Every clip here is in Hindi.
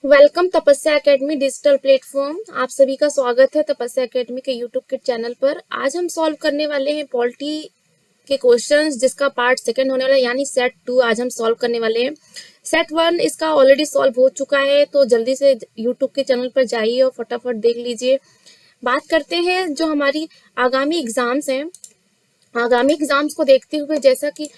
वेलकम तपस्या एकेडमी डिजिटल प्लेटफॉर्म। आप सभी का स्वागत है तपस्या एकेडमी के यूट्यूब के चैनल पर। आज हम सॉल्व करने वाले हैं पॉलिटी के क्वेश्चंस, जिसका पार्ट सेकंड होने वाला है, यानी सेट 2 आज हम सॉल्व करने वाले हैं। सेट 1 इसका ऑलरेडी सॉल्व हो चुका है, तो जल्दी से यूट्यूब के चैनल पर जाइए और फटाफट देख लीजिए। बात करते हैं जो हमारी आगामी एग्जाम्स हैं। आगामी एग्जाम्स को देखते हुए, जैसा कि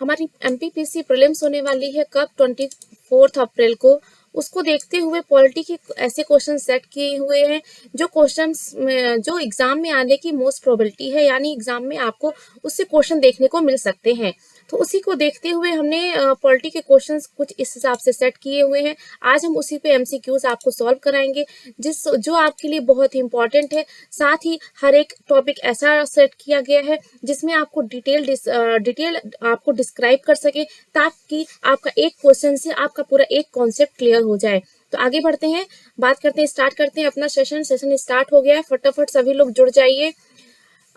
हमारी एमपीपीसी प्रीलिम्स होने वाली है कब 24 अप्रैल को, उसको देखते हुए पॉलिटी के ऐसे क्वेश्चन सेट किए हुए हैं जो क्वेश्चंस जो एग्जाम में आने की मोस्ट प्रोबेबिलिटी है, यानी एग्जाम में आपको उससे क्वेश्चन देखने को मिल सकते हैं। तो उसी को देखते हुए हमने पॉलिटी के क्वेश्चंस कुछ इस हिसाब से सेट किए हुए हैं। आज हम उसी पे एमसीक्यूज आपको सॉल्व कराएंगे जो आपके लिए बहुत ही इंपॉर्टेंट है। साथ ही हर एक टॉपिक ऐसा सेट किया गया है जिसमें आपको डिटेल आपको डिस्क्राइब कर सके, ताकि आपका एक क्वेश्चन से आपका पूरा एक कॉन्सेप्ट क्लियर हो जाए। तो आगे बढ़ते हैं, बात करते हैं, स्टार्ट करते हैं अपना सेशन स्टार्ट हो गया है। फटाफट सभी लोग जुड़ जाइए।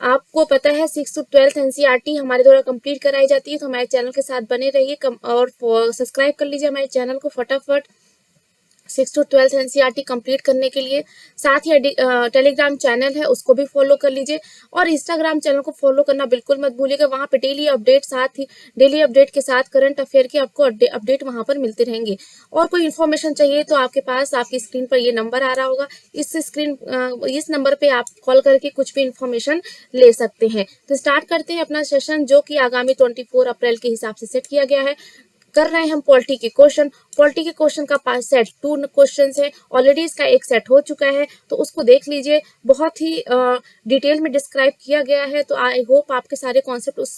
आपको पता है 6 to 12 एनसीईआरटी हमारे द्वारा कंप्लीट कराई जाती है, तो हमारे चैनल के साथ बने रहिए और सब्सक्राइब कर लीजिए हमारे चैनल को फटाफट 6 to 12 एनसीईआरटी कंप्लीट करने के लिए। साथ ही टेलीग्राम चैनल है, उसको भी फॉलो कर लीजिए और इंस्टाग्राम चैनल को फॉलो करना बिल्कुल मत भूलिएगा। वहाँ पे डेली अपडेट, साथ ही डेली अपडेट के साथ करंट अफेयर के आपको अपडेट वहाँ पर मिलते रहेंगे। और कोई इन्फॉर्मेशन चाहिए तो आपके पास आपकी स्क्रीन पर ये नंबर आ रहा होगा, इस नंबर पे आप कॉल करके कुछ भी इन्फॉर्मेशन ले सकते हैं। तो स्टार्ट करते हैं अपना सेशन, जो कि आगामी 24 अप्रैल के हिसाब से सेट किया गया है। कर रहे हैं हम पॉलिटी के क्वेश्चन। पॉलिटी के क्वेश्चन का पास सेट 2 क्वेश्चन है, ऑलरेडी इसका एक सेट हो चुका है, तो उसको देख लीजिए। बहुत ही डिटेल में डिस्क्राइब किया गया है, तो आई होप आपके सारे कॉन्सेप्ट उस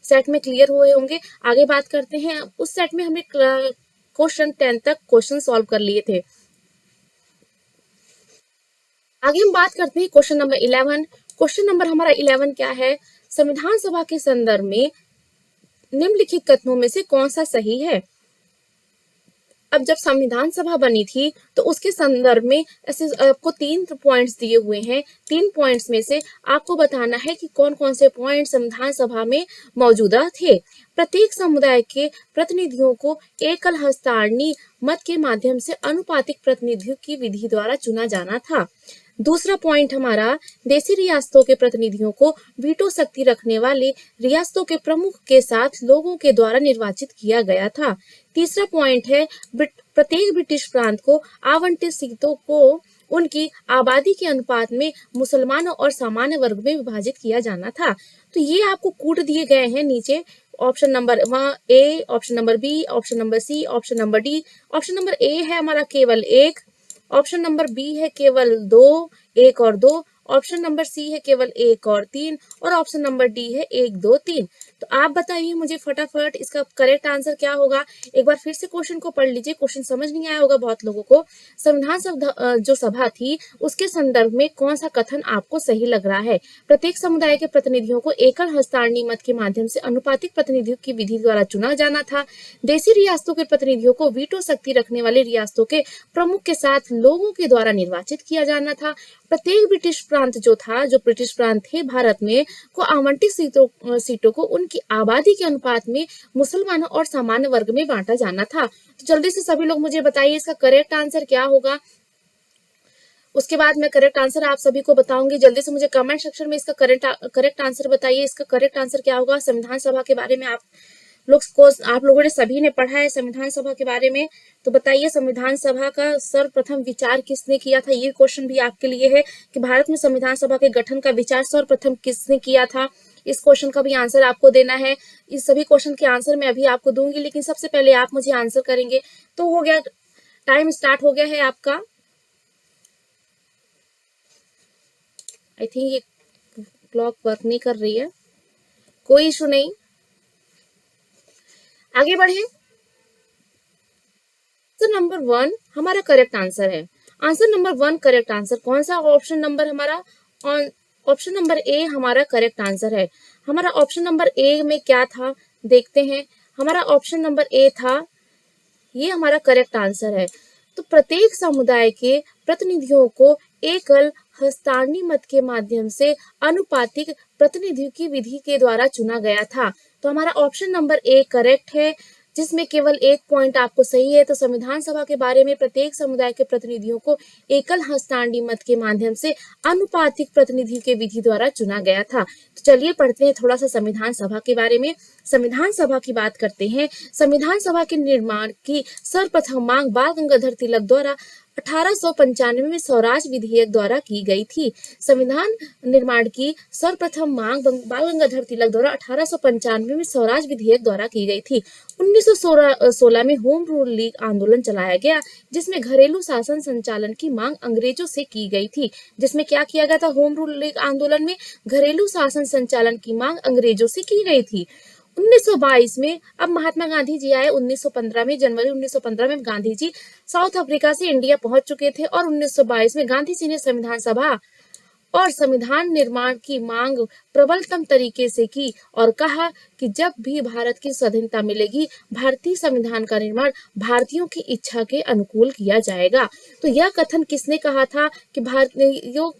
सेट में क्लियर हुए होंगे। आगे बात करते हैं, उस सेट में हमने क्वेश्चन 10 तक क्वेश्चन सॉल्व कर लिए थे। आगे हम बात करते हैं क्वेश्चन नंबर 11। क्वेश्चन नंबर हमारा 11 क्या है? संविधान सभा के संदर्भ में निम्नलिखित कथनों में से कौन सा सही है? अब जब संविधान सभा बनी थी तो उसके संदर्भ में ऐसे आपको 3 पॉइंट्स दिए हुए हैं। 3 पॉइंट्स में से आपको बताना है कि कौन कौन से पॉइंट संविधान सभा में मौजूदा थे। प्रत्येक समुदाय के प्रतिनिधियों को एकल हस्ताक्षरी मत के माध्यम से अनुपातिक प्रतिनिधियों की विधि द्वारा चुना जाना था। दूसरा पॉइंट हमारा, देशी रियासतों के प्रतिनिधियों को वीटो शक्ति रखने वाले रियासतों के प्रमुख के साथ लोगों के द्वारा निर्वाचित किया गया था। तीसरा पॉइंट है, प्रत्येक ब्रिटिश प्रांत को आवंटित सीटों को उनकी आबादी के अनुपात में मुसलमानों और सामान्य वर्ग में विभाजित किया जाना था। तो ये आपको कूट दिए गए हैं नीचे, option number A, option number B, option number C, option number D. Option number A है हमारा केवल 1, ऑप्शन नंबर बी है केवल 2, 1 और 2, ऑप्शन नंबर सी है केवल 1 और 3, और ऑप्शन नंबर डी है 1, 2, 3। तो आप बताइए मुझे फटाफट इसका करेक्ट आंसर क्या होगा। एक बार फिर से क्वेश्चन को पढ़ लीजिए, क्वेश्चन समझ नहीं आया होगा बहुत लोगों को। संविधान सभा जो सभा थी उसके संदर्भ में कौन सा कथन आपको सही लग रहा है? प्रत्येक समुदाय के प्रतिनिधियों को एकल हस्ताक्षरी मत के माध्यम से अनुपातिक प्रतिनिधियों की विधि द्वारा चुना जाना था। देशी रियासतों के प्रतिनिधियों को वीटो शक्ति रखने वाले रियासतों के प्रमुख के साथ लोगों के द्वारा निर्वाचित किया जाना था। प्रत्येक ब्रिटिश प्रांत जो ब्रिटिश प्रांत थे भारत में, को आवंटित सीटों को उनकी आबादी के अनुपात में मुसलमानों और सामान्य वर्ग में बांटा जाना था। तो जल्दी से सभी लोग मुझे बताइए इसका करेक्ट आंसर क्या होगा। उसके बाद मैं करेक्ट आंसर आप सभी को बताऊंगी। जल्दी से मुझे कमेंट सेक्शन में इसका करेक्ट आंसर बताइए, इसका करेक्ट आंसर क्या होगा। संविधान सभा के बारे में आप लोगों ने सभी ने पढ़ा है संविधान सभा के बारे में, तो बताइए संविधान सभा का सर्वप्रथम विचार किसने किया था। ये क्वेश्चन भी आपके लिए है कि भारत में संविधान सभा के गठन का विचार सर्वप्रथम किसने किया था। इस क्वेश्चन का भी आंसर आपको देना है। इस सभी क्वेश्चन के आंसर मैं अभी आपको दूंगी, लेकिन सबसे पहले आप मुझे आंसर करेंगे। तो हो गया, टाइम स्टार्ट हो गया है आपका। आई थिंक ये क्लॉक वर्क नहीं कर रही है, कोई इशू नहीं, आगे बढ़े। आंसर नंबर 1 हमारा करेक्ट आंसर है। आंसर नंबर 1 करेक्ट आंसर कौन सा? ऑप्शन नंबर हमारा ऑप्शन नंबर ए हमारा करेक्ट आंसर है। हमारा ऑप्शन नंबर ए में क्या था देखते हैं। हमारा ऑप्शन नंबर ए था, ये हमारा करेक्ट आंसर है। तो प्रत्येक समुदाय के प्रतिनिधियों को एकल हस्ताक्षरी मत के माध्यम से अनुपातिक प्रतिनिधियों की विधि के द्वारा चुना गया था। तो हमारा ऑप्शन नंबर ए करेक्ट है। जिसमें केवल एक पॉइंट आपको सही है। तो संविधान सभा के बारे में प्रत्येक समुदाय के प्रतिनिधियों को एकल हस्तांडी मत के माध्यम से अनुपातिक प्रतिनिधि के विधि द्वारा चुना गया था। तो चलिए पढ़ते हैं थोड़ा सा संविधान सभा के बारे में। संविधान सभा की बात करते हैं। संविधान सभा के निर्माण की सर्वप्रथम मांग बाल गंगाधर तिलक द्वारा 1895 में स्वराज विधेयक द्वारा की गई थी। संविधान निर्माण की सर्वप्रथम मांग बाल गंगाधर तिलक द्वारा 1895 में स्वराज विधेयक द्वारा की गई थी। 1916 में होम रूल लीग आंदोलन चलाया गया, जिसमें घरेलू शासन संचालन की मांग अंग्रेजों से की गई थी। जिसमें क्या किया गया था? होम रूल लीग आंदोलन में घरेलू शासन संचालन की मांग अंग्रेजों से की गई थी। 1922 में अब महात्मा गांधी जी आए। 1915 में, जनवरी 1915 में गांधी जी साउथ अफ्रीका से इंडिया पहुंच चुके थे और 1922 में गांधी जी ने संविधान सभा और संविधान निर्माण की मांग प्रबलतम तरीके से की और कहा कि जब भी भारत की स्वाधीनता मिलेगी, भारतीय संविधान का निर्माण भारतीयों की इच्छा के अनुकूल किया जाएगा। तो यह कथन किसने कहा था कि भारतीयों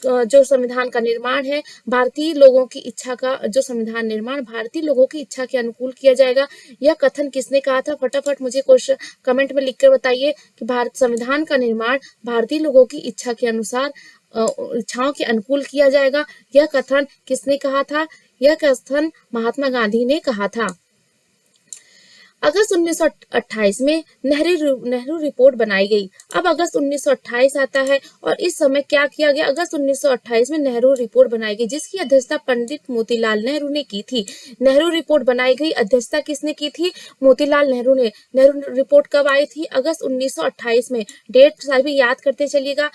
जो संविधान का निर्माण है भारतीय लोगों की इच्छा का, जो संविधान निर्माण भारतीय लोगों की इच्छा के अनुकूल किया जाएगा, यह कथन किसने कहा था? फटाफट मुझे क्वेश्चन कमेंट में लिखकर बताइए कि भारत संविधान का निर्माण भारतीय लोगों की इच्छा के अनुसार इच्छाओं के अनुकूल किया जाएगा। यह कथन किसने कहा था? यह कथन महात्मा गांधी ने कहा था। अगस्त 1928 में नेहरू रिपोर्ट बनाई गई। अब अगस्त 1928 आता है और इस समय क्या किया गया? अगस्त 1928 में नेहरू रिपोर्ट बनाई गई, जिसकी अध्यक्षता पंडित मोतीलाल नेहरू ने की थी। नेहरू रिपोर्ट बनाई गई, अध्यक्षता किसने की थी? मोतीलाल नेहरू ने। नेहरू रिपोर्ट कब आई थी? अगस्त 1928 में। डेट सभी याद करते चलिएगा।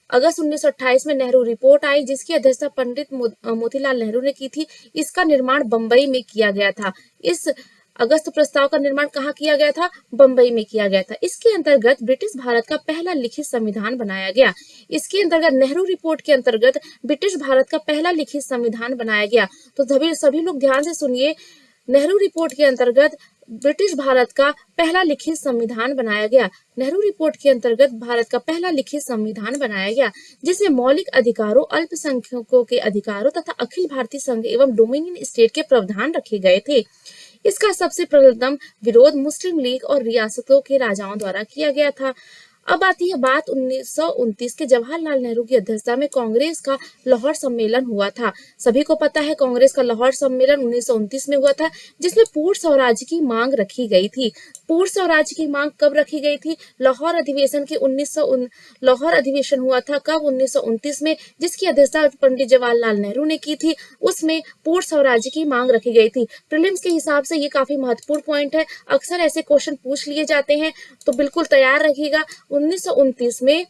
अगस्त 1928 में नेहरू रिपोर्ट आई, जिसकी अध्यक्षता पंडित मोतीलाल नेहरू ने की थी। इसका निर्माण बंबई में किया गया था। इस अगस्त प्रस्ताव का निर्माण कहाँ किया गया था? बंबई में किया गया था। इसके अंतर्गत ब्रिटिश भारत का पहला लिखित संविधान बनाया गया। इसके अंतर्गत नेहरू रिपोर्ट के अंतर्गत ब्रिटिश भारत का पहला लिखित संविधान बनाया गया। तो सभी लोग ध्यान से सुनिए। नेहरू रिपोर्ट के अंतर्गत ब्रिटिश भारत का पहला लिखित संविधान बनाया गया। नेहरू रिपोर्ट के अंतर्गत भारत का पहला लिखित संविधान बनाया गया, जिसमें मौलिक अधिकारों, अल्पसंख्यकों के अधिकारों तथा अखिल भारतीय संघ एवं डोमिनियन स्टेट के प्रावधान रखे गए थे। इसका सबसे प्रबलतम विरोध मुस्लिम लीग और रियासतों के राजाओं द्वारा किया गया था। अब आती है बात 1929 के जवाहरलाल नेहरू की अध्यक्षता में कांग्रेस का लाहौर सम्मेलन हुआ था। सभी को पता है कांग्रेस का लाहौर सम्मेलन 1929 में हुआ था, जिसमें पूर्ण स्वराज्य की मांग रखी गई थी। पूर्ण स्वराज्य की मांग कब रखी गई थी? लाहौर अधिवेशन के लाहौर अधिवेशन हुआ था कब? 1929 में, जिसकी अध्यक्षता पंडित जवाहरलाल नेहरू ने की थी। उसमें पूर्ण स्वराज्य की मांग रखी गई थी। प्रीलिम्स के हिसाब से ये काफी महत्वपूर्ण पॉइंट है, अक्सर ऐसे क्वेश्चन पूछ लिए जाते हैं, तो बिल्कुल तैयार रखिएगा। 1929 में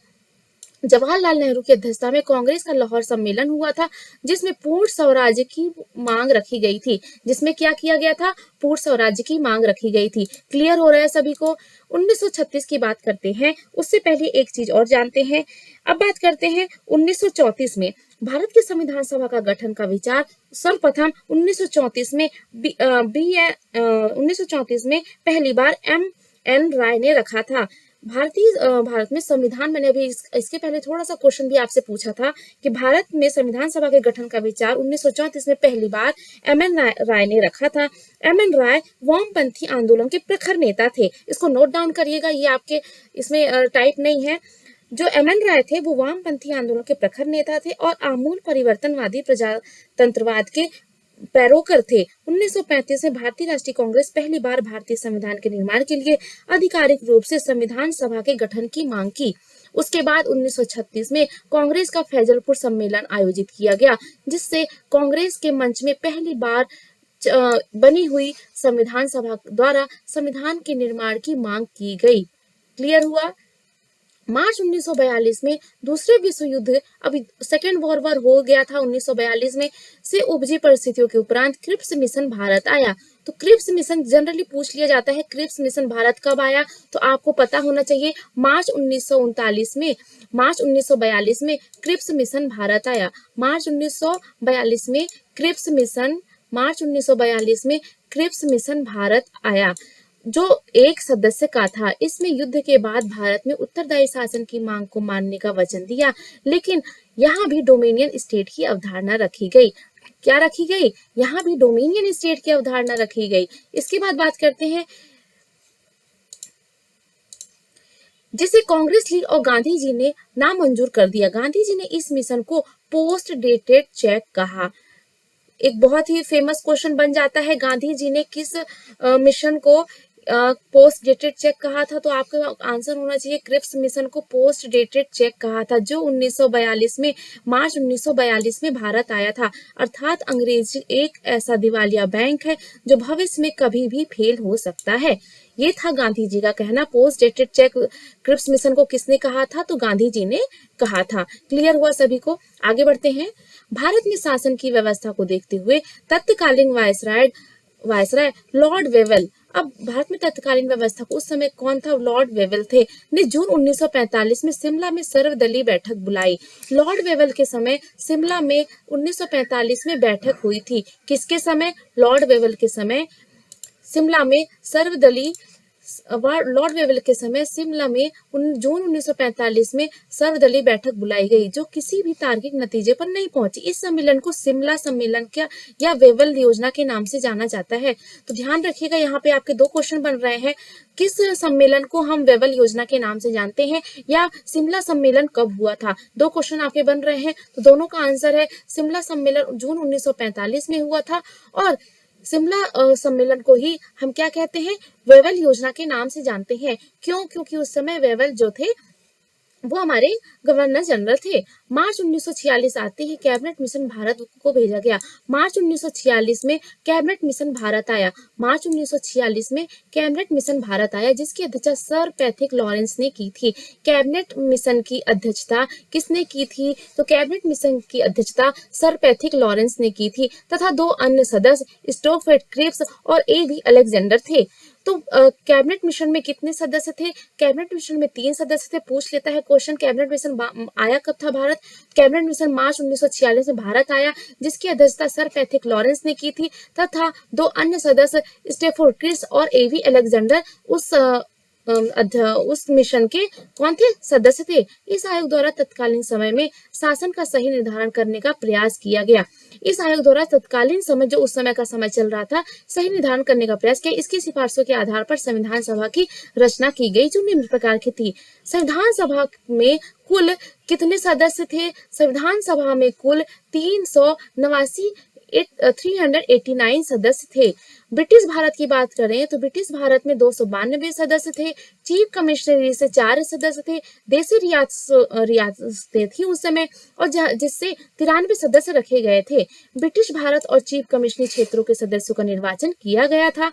जवाहरलाल नेहरू की अध्यक्षता में कांग्रेस का लाहौर सम्मेलन हुआ था, जिसमें पूर्ण स्वराज्य की मांग रखी गई थी। जिसमें क्या किया गया था? पूर्ण स्वराज्य की मांग रखी गई थी। क्लियर हो रहा है सभी को? 1936 की बात करते हैं, उससे पहले एक चीज और जानते हैं। अब बात करते हैं 1934 में भारत की संविधान सभा का गठन का विचार सर्वप्रथम 1934 में 1934 में पहली बार M.N. राय ने रखा था। भारत में संविधान, मैंने अभी इसके पहले थोड़ा सा क्वेश्चन भी आपसे पूछा था कि भारत में संविधान सभा के गठन का विचार 1934 में पहली बार M.N. राय ने रखा था। M.N. राय वामपंथी आंदोलन के प्रखर नेता थे। इसको नोट डाउन करिएगा, ये आपके इसमें टाइप नहीं है। जो M.N. राय थे वो वामपंथी आंदोलन के प्रखर नेता थे और आमूल परिवर्तनवादी प्रजातंत्रवाद के पैरोकर थे। 1935 में भारतीय राष्ट्रीय कांग्रेस पहली बार भारतीय संविधान के निर्माण के लिए आधिकारिक रूप से संविधान सभा के गठन की मांग की। उसके बाद 1936 में कांग्रेस का फैजलपुर सम्मेलन आयोजित किया गया, जिससे कांग्रेस के मंच में पहली बार बनी हुई संविधान सभा द्वारा संविधान के निर्माण की मांग की गई। क्लियर हुआ? मार्च 1942 में दूसरे विश्व युद्ध, अभी सेकेंड वर्ल्ड वॉर हो गया था 1942 में, से उपजी परिस्थितियों के उपरांत क्रिप्स मिशन भारत आया। तो क्रिप्स मिशन जनरली पूछ लिया जाता है, क्रिप्स मिशन भारत कब आया? तो आपको पता होना चाहिए मार्च 1939 में। मार्च 1942 में क्रिप्स मिशन भारत आया। मार्च 1942 में क्रिप्स मिशन भारत आया, जो एक सदस्य का था। इसमें युद्ध के बाद भारत में उत्तरदायी शासन की मांग को मानने का वचन दिया, लेकिन यहाँ भी डोमिनियन स्टेट की अवधारणा रखी गई। क्या रखी गई? यहाँ भी डोमिनियन स्टेट की अवधारणा रखी गई। इसके बाद बात करते हैं जिसे कांग्रेस लीग और गांधी जी ने नामंजूर कर दिया। गांधी जी ने इस मिशन को पोस्ट डेटेड चेक कहा। एक बहुत ही फेमस क्वेश्चन बन जाता है, गांधी जी ने किस मिशन को पोस्ट डेटेड चेक कहा था, तो आपका आंसर होना चाहिए क्रिप्स मिशन को पोस्ट डेटेड चेक कहा था, जो 1942 में मार्च 1942 में भारत आया था। अर्थात अंग्रेजी एक ऐसा दिवालिया बैंक है जो भविष्य में कभी भी फेल हो सकता है। ये था गांधी जी का कहना। Post dated cheque Cripps mission को किसने कहा था, तो गांधी जी ने कहा था। क्लियर हुआ सभी को? आगे बढ़ते हैं। भारत में शासन की व्यवस्था को देखते हुए तत्कालीन वायसराय लॉर्ड वेवेल, अब भारत में तत्कालीन व्यवस्था को उस समय कौन था, लॉर्ड वेवेल थे, ने जून 1945 में शिमला में सर्वदलीय बैठक बुलाई। लॉर्ड वेवेल के समय शिमला में 1945 में बैठक हुई थी। किसके समय? लॉर्ड वेवेल के समय शिमला में सर्वदलीय लॉर्ड वेवेल के समय शिमला में जून 1945 में सर्वदलीय बैठक बुलाई गई, जो किसी भी तार्किक नतीजे पर नहीं पहुंची। इस सम्मेलन को शिमला सम्मेलन क्या या वेवेल योजना के नाम से जाना जाता है। तो ध्यान रखिएगा, यहाँ पे आपके दो क्वेश्चन बन रहे हैं। किस सम्मेलन को हम वेवेल योजना के नाम से जानते हैं, या शिमला सम्मेलन कब हुआ था? दो क्वेश्चन आपके बन रहे हैं, तो दोनों का आंसर है शिमला सम्मेलन जून 1945 में हुआ था, और शिमला सम्मेलन को ही हम क्या कहते हैं, वेवेल योजना के नाम से जानते हैं। क्यों? क्योंकि उस समय वेवेल जो थे वो हमारे गवर्नर जनरल थे। मार्च 1946 आते ही कैबिनेट मिशन भारत को भेजा गया। मार्च 1946 में कैबिनेट मिशन भारत आया। मार्च 1946 में कैबिनेट मिशन भारत आया, जिसकी अध्यक्षता सर पैथिक लॉरेंस ने की थी। कैबिनेट मिशन की अध्यक्षता किसने की थी? तो कैबिनेट मिशन की अध्यक्षता सर पैथिक लॉरेंस ने की थी, तथा दो अन्य सदस्य स्टोफेट क्रिप्स और A.V. अलेक्जेंडर थे। तो कैबिनेट मिशन में कितने सदस्य थे? कैबिनेट मिशन में 3 सदस्य थे। पूछ लेता है क्वेश्चन, कैबिनेट मिशन आया कब था भारत? कैबिनेट मिशन मार्च 1946 में भारत आया, जिसकी अध्यक्षता सर पैथिक लॉरेंस ने की थी, तथा दो अन्य सदस्य स्टेफोर्ड क्रिप्स और A.V. अलेक्जेंडर उस मिशन के कौन थे? सदस्य थे। इस आयोग द्वारा तत्कालीन समय में शासन का सही निर्धारण करने का प्रयास किया गया। इस आयोग द्वारा तत्कालीन समय, जो उस समय का समय चल रहा था, सही निर्धारण करने का प्रयास किया। इसकी सिफारिशों के आधार पर संविधान सभा की रचना की गई, जो निम्न प्रकार की थी। संविधान सभा में कुल कितने सदस्य थे? संविधान सभा में कुल 389 सदस्य थे। ब्रिटिश भारत की बात करें तो ब्रिटिश भारत में 292 सदस्य थे। चीफ कमिश्नरी से 4 सदस्य थे। देसी रियासतें थी उस समय, और जिससे 93 सदस्य रखे गए थे। ब्रिटिश भारत और चीफ कमिश्नरी क्षेत्रों के सदस्यों का निर्वाचन किया गया था।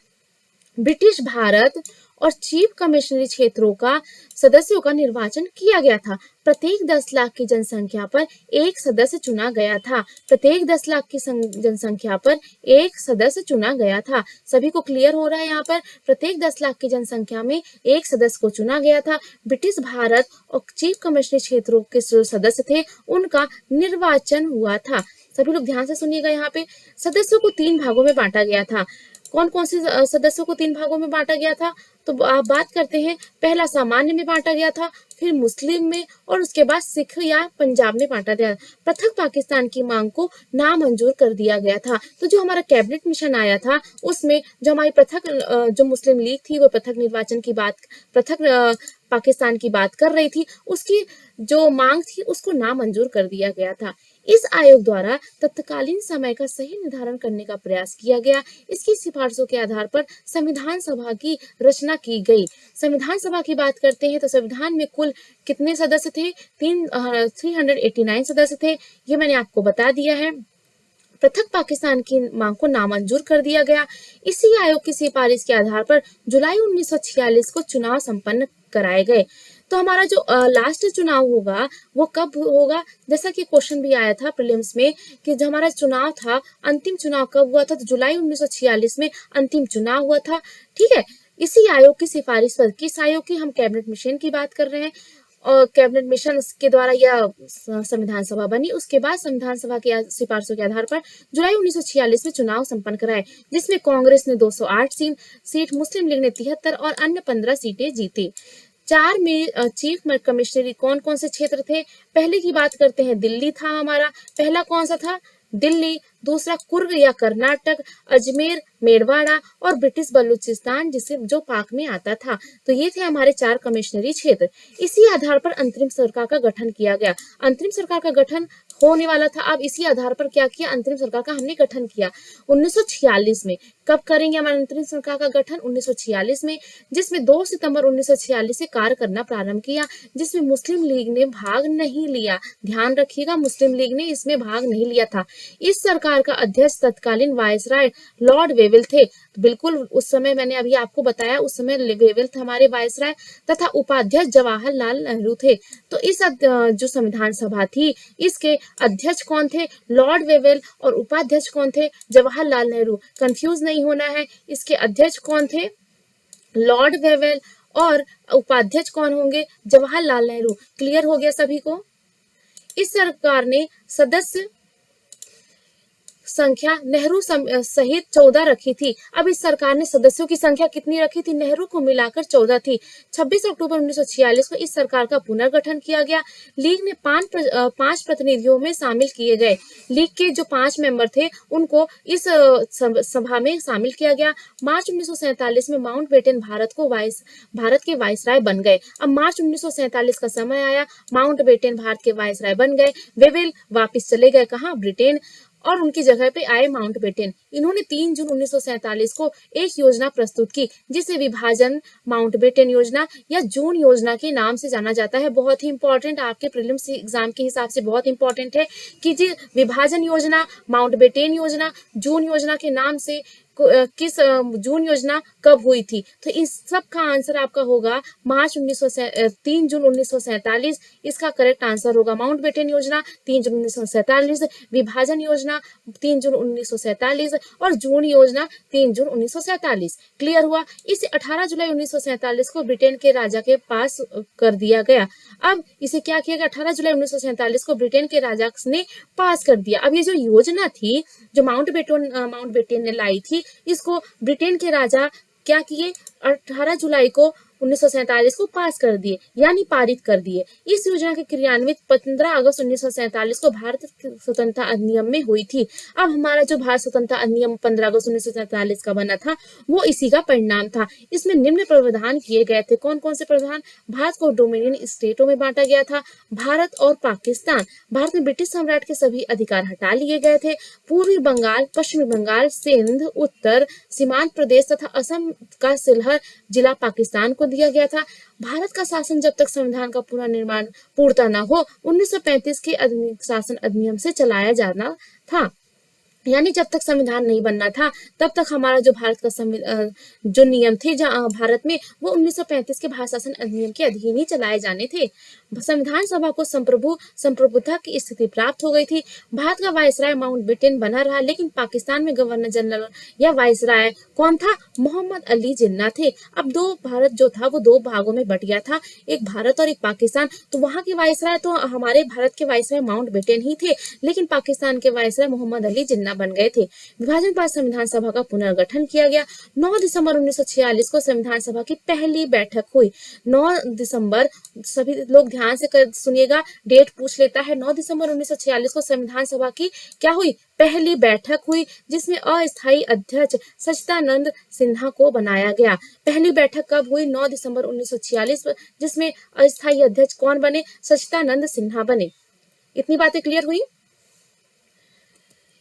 ब्रिटिश भारत और चीफ कमिश्नरी क्षेत्रों का सदस्यों का निर्वाचन किया गया था। प्रत्येक 10 लाख की जनसंख्या पर एक सदस्य चुना गया था। प्रत्येक 10 लाख की जनसंख्या पर एक सदस्य चुना गया था। सभी को क्लियर हो रहा है यहाँ पर? प्रत्येक 10 लाख की जनसंख्या में एक सदस्य को चुना गया था। ब्रिटिश भारत और चीफ कमिश्नरी क्षेत्रों के जो सदस्य थे, उनका निर्वाचन हुआ था। सभी लोग ध्यान से सुनिएगा। यहाँ पे सदस्यों को 3 भागों में बांटा गया था। कौन कौन से सदस्यों को 3 भागों में बांटा गया था? तो आप बात करते हैं, पहला सामान्य में बांटा गया था, फिर मुस्लिम में, और उसके बाद सिख या पंजाब में बांटा गया। पृथक पाकिस्तान की मांग को नामंजूर कर दिया गया था। तो जो हमारा कैबिनेट मिशन आया था, उसमें जो हमारी पृथक जो मुस्लिम लीग थी, वो पृथक निर्वाचन की बात, पृथक पाकिस्तान की बात कर रही थी, उसकी जो मांग थी उसको नामंजूर कर दिया गया था। इस आयोग द्वारा तत्कालीन समय का सही निर्धारण करने का प्रयास किया गया। इसकी सिफारिशों के आधार पर संविधान सभा की रचना की गई। संविधान सभा की बात करते हैं तो संविधान में कुल कितने सदस्य थे? 389 सदस्य थे। ये मैंने आपको बता दिया है। पृथक पाकिस्तान की मांग को नामंजूर कर दिया गया। इसी आयोग की सिफारिश के आधार पर जुलाई 1946 को चुनाव संपन्न कराए गए। तो हमारा जो लास्ट चुनाव होगा वो कब होगा? जैसा कि क्वेश्चन भी आया था प्रीलिम्स में कि जो हमारा चुनाव था, अंतिम चुनाव कब हुआ था? तो जुलाई 1946 में अंतिम चुनाव हुआ था। ठीक है, इसी आयोग की सिफारिश पर, किस आयोग की? हम कैबिनेट मिशन की बात कर रहे हैं, और कैबिनेट मिशन के द्वारा यह संविधान सभा बनी। उसके बाद संविधान सभा की सिफारिशों के आधार पर जुलाई 1946 में चुनाव संपन्न कराए, जिसमें कांग्रेस ने 208 सीट, मुस्लिम लीग ने 73 और अन्य 15 सीटें जीती। 4 में चीफ कमिश्नरी कौन कौन से क्षेत्र थे? पहले की बात करते हैं, दिल्ली था हमारा। पहला कौन सा था? दिल्ली, दूसरा कुर्ग या कर्नाटक, अजमेर, मेड़वाड़ा और ब्रिटिश बलूचिस्तान जिसे जो पाक में आता था। तो ये थे हमारे 4 कमिश्नरी क्षेत्र। इसी आधार पर अंतरिम सरकार का गठन किया गया। अंतरिम सरकार का गठन होने वाला था, अब इसी आधार पर क्या किया, अंतरिम सरकार का हमने गठन किया 1946 में। कब करेंगे हम अंतरिम सरकार का गठन? 1946 में, जिसमें 2 सितंबर 1946 से कार्य करना प्रारंभ किया, जिसमें मुस्लिम लीग ने भाग नहीं लिया। ध्यान रखिएगा, मुस्लिम लीग ने इसमें भाग नहीं लिया था। इस सरकार का अध्यक्ष तत्कालीन वायसराय लॉर्ड वेवेल थे। तो बिल्कुल उस समय मैंने अभी आपको बताया, उस समय वेवेल थे हमारे वायसराय, तथा उपाध्यक्ष जवाहरलाल नेहरू थे। तो इस जो संविधान सभा थी, इसके अध्यक्ष कौन थे? Lord Wavell. और उपाध्यक्ष कौन थे? जवाहरलाल नेहरू। कंफ्यूज नहीं होना है, इसके अध्यक्ष कौन थे? Lord Wavell. और उपाध्यक्ष कौन होंगे? जवाहरलाल नेहरू। क्लियर हो गया सभी को? इस सरकार ने सदस्य संख्या नेहरू सहित 14 रखी थी। अब इस सरकार ने सदस्यों की संख्या कितनी रखी थी? नेहरू को मिलाकर 14 थी। 26 अक्टूबर 1946 को इस सरकार का पुनर्गठन किया गया। लीग ने 5 प्रतिनिधियों में शामिल किए गए। लीग के जो 5 मेंबर थे उनको इस सभा में शामिल किया गया। मार्च 1947 में माउंटबेटन भारत के वायसराय बन गए। अब मार्च 1947 का समय आया, माउंटबेटन भारत के वायसराय बन गए। वेवेल वापिस चले गए कहाँ? ब्रिटेन। और उनकी जगह पे आए माउंटबेटन। इन्होंने 3 जून 1947 को एक योजना प्रस्तुत की, जिसे विभाजन माउंटबेटन योजना या जून योजना के नाम से जाना जाता है। बहुत ही इंपॉर्टेंट, आपके प्रीलिम्स एग्जाम के हिसाब से बहुत इंपॉर्टेंट है कि जी विभाजन योजना, माउंटबेटन योजना, जून योजना के नाम से किस जून योजना कब हुई थी? तो इस सब का आंसर आपका होगा 3 जून 1947। इसका करेक्ट आंसर होगा माउंटबेटन योजना 3 जून 1947, विभाजन योजना 3 जून 1947 और जून योजना 3 जून 1947। क्लियर हुआ? इसे 18 जुलाई 1947 को ब्रिटेन के राजा के पास कर दिया गया। अब इसे क्या किया गया? 18 जुलाई 1947 को ब्रिटेन के राजा ने पास कर दिया। अब ये जो योजना थी, जो माउंटबेटन ने लाई थी, इसको ब्रिटेन के राजा क्या किए? 18 जुलाई को 1947 को पास कर दिए, यानी पारित कर दिए। इस योजना के क्रियान्वित 15 अगस्त 1947 को भारत स्वतंत्रता अधिनियम में हुई थी। अब हमारा जो भारत स्वतंत्रता अधिनियम 15 अगस्त 1947 का बना था, वो इसी का परिणाम था। इसमें निम्न प्रावधान किए गए थे। कौन कौन से प्रावधान? भारत को डोमिनियन स्टेटों में बांटा गया था। भारत और पाकिस्तान, भारत में ब्रिटिश सम्राट के सभी अधिकार हटा लिए गए थे। पूर्वी बंगाल, पश्चिमी बंगाल, सिंध, उत्तर सीमांत प्रदेश तथा असम का सिलहर जिला पाकिस्तान को दिया गया था। भारत का शासन जब तक संविधान का पुनर्निर्माण पूर्णतः न हो 1935 के शासन अधिनियम से चलाया जाना था। यानी जब तक संविधान नहीं बनना था, तब तक हमारा जो भारत का जो नियम थे भारत में, वो 1935 के भारत शासन अधिनियम के अधीन ही चलाए जाने थे। संविधान सभा को संप्रभुता की स्थिति प्राप्त हो गई थी। भारत का वायसराय माउंटबेटन बना रहा, लेकिन पाकिस्तान में गवर्नर जनरल या वायसराय कौन था? मोहम्मद अली जिन्ना थे। अब भारत जो था वो 2 भागों में बट गया था, एक भारत और एक पाकिस्तान। तो वहां के वायसराय तो हमारे भारत के वायसराय माउंटबेटन ही थे, लेकिन पाकिस्तान के वायसराय मोहम्मद अली जिन्ना बन गए थे। विभाजन बाद संविधान सभा का पुनर्गठन किया गया। 9 दिसंबर 1946 को संविधान सभा की पहली बैठक हुई। 9 दिसंबर, सभी लोग ध्यान से सुनिएगा, डेट पूछ लेता है। 9 दिसंबर 1946 को संविधान सभा की क्या हुई? पहली बैठक हुई, जिसमें अस्थायी अध्यक्ष सच्चिदानंद सिन्हा को बनाया गया। पहली बैठक कब हुई? 9 दिसंबर 1946, जिसमें अस्थायी अध्यक्ष कौन बने? सच्चिदानंद सिन्हा बने। इतनी बातें क्लियर हुई?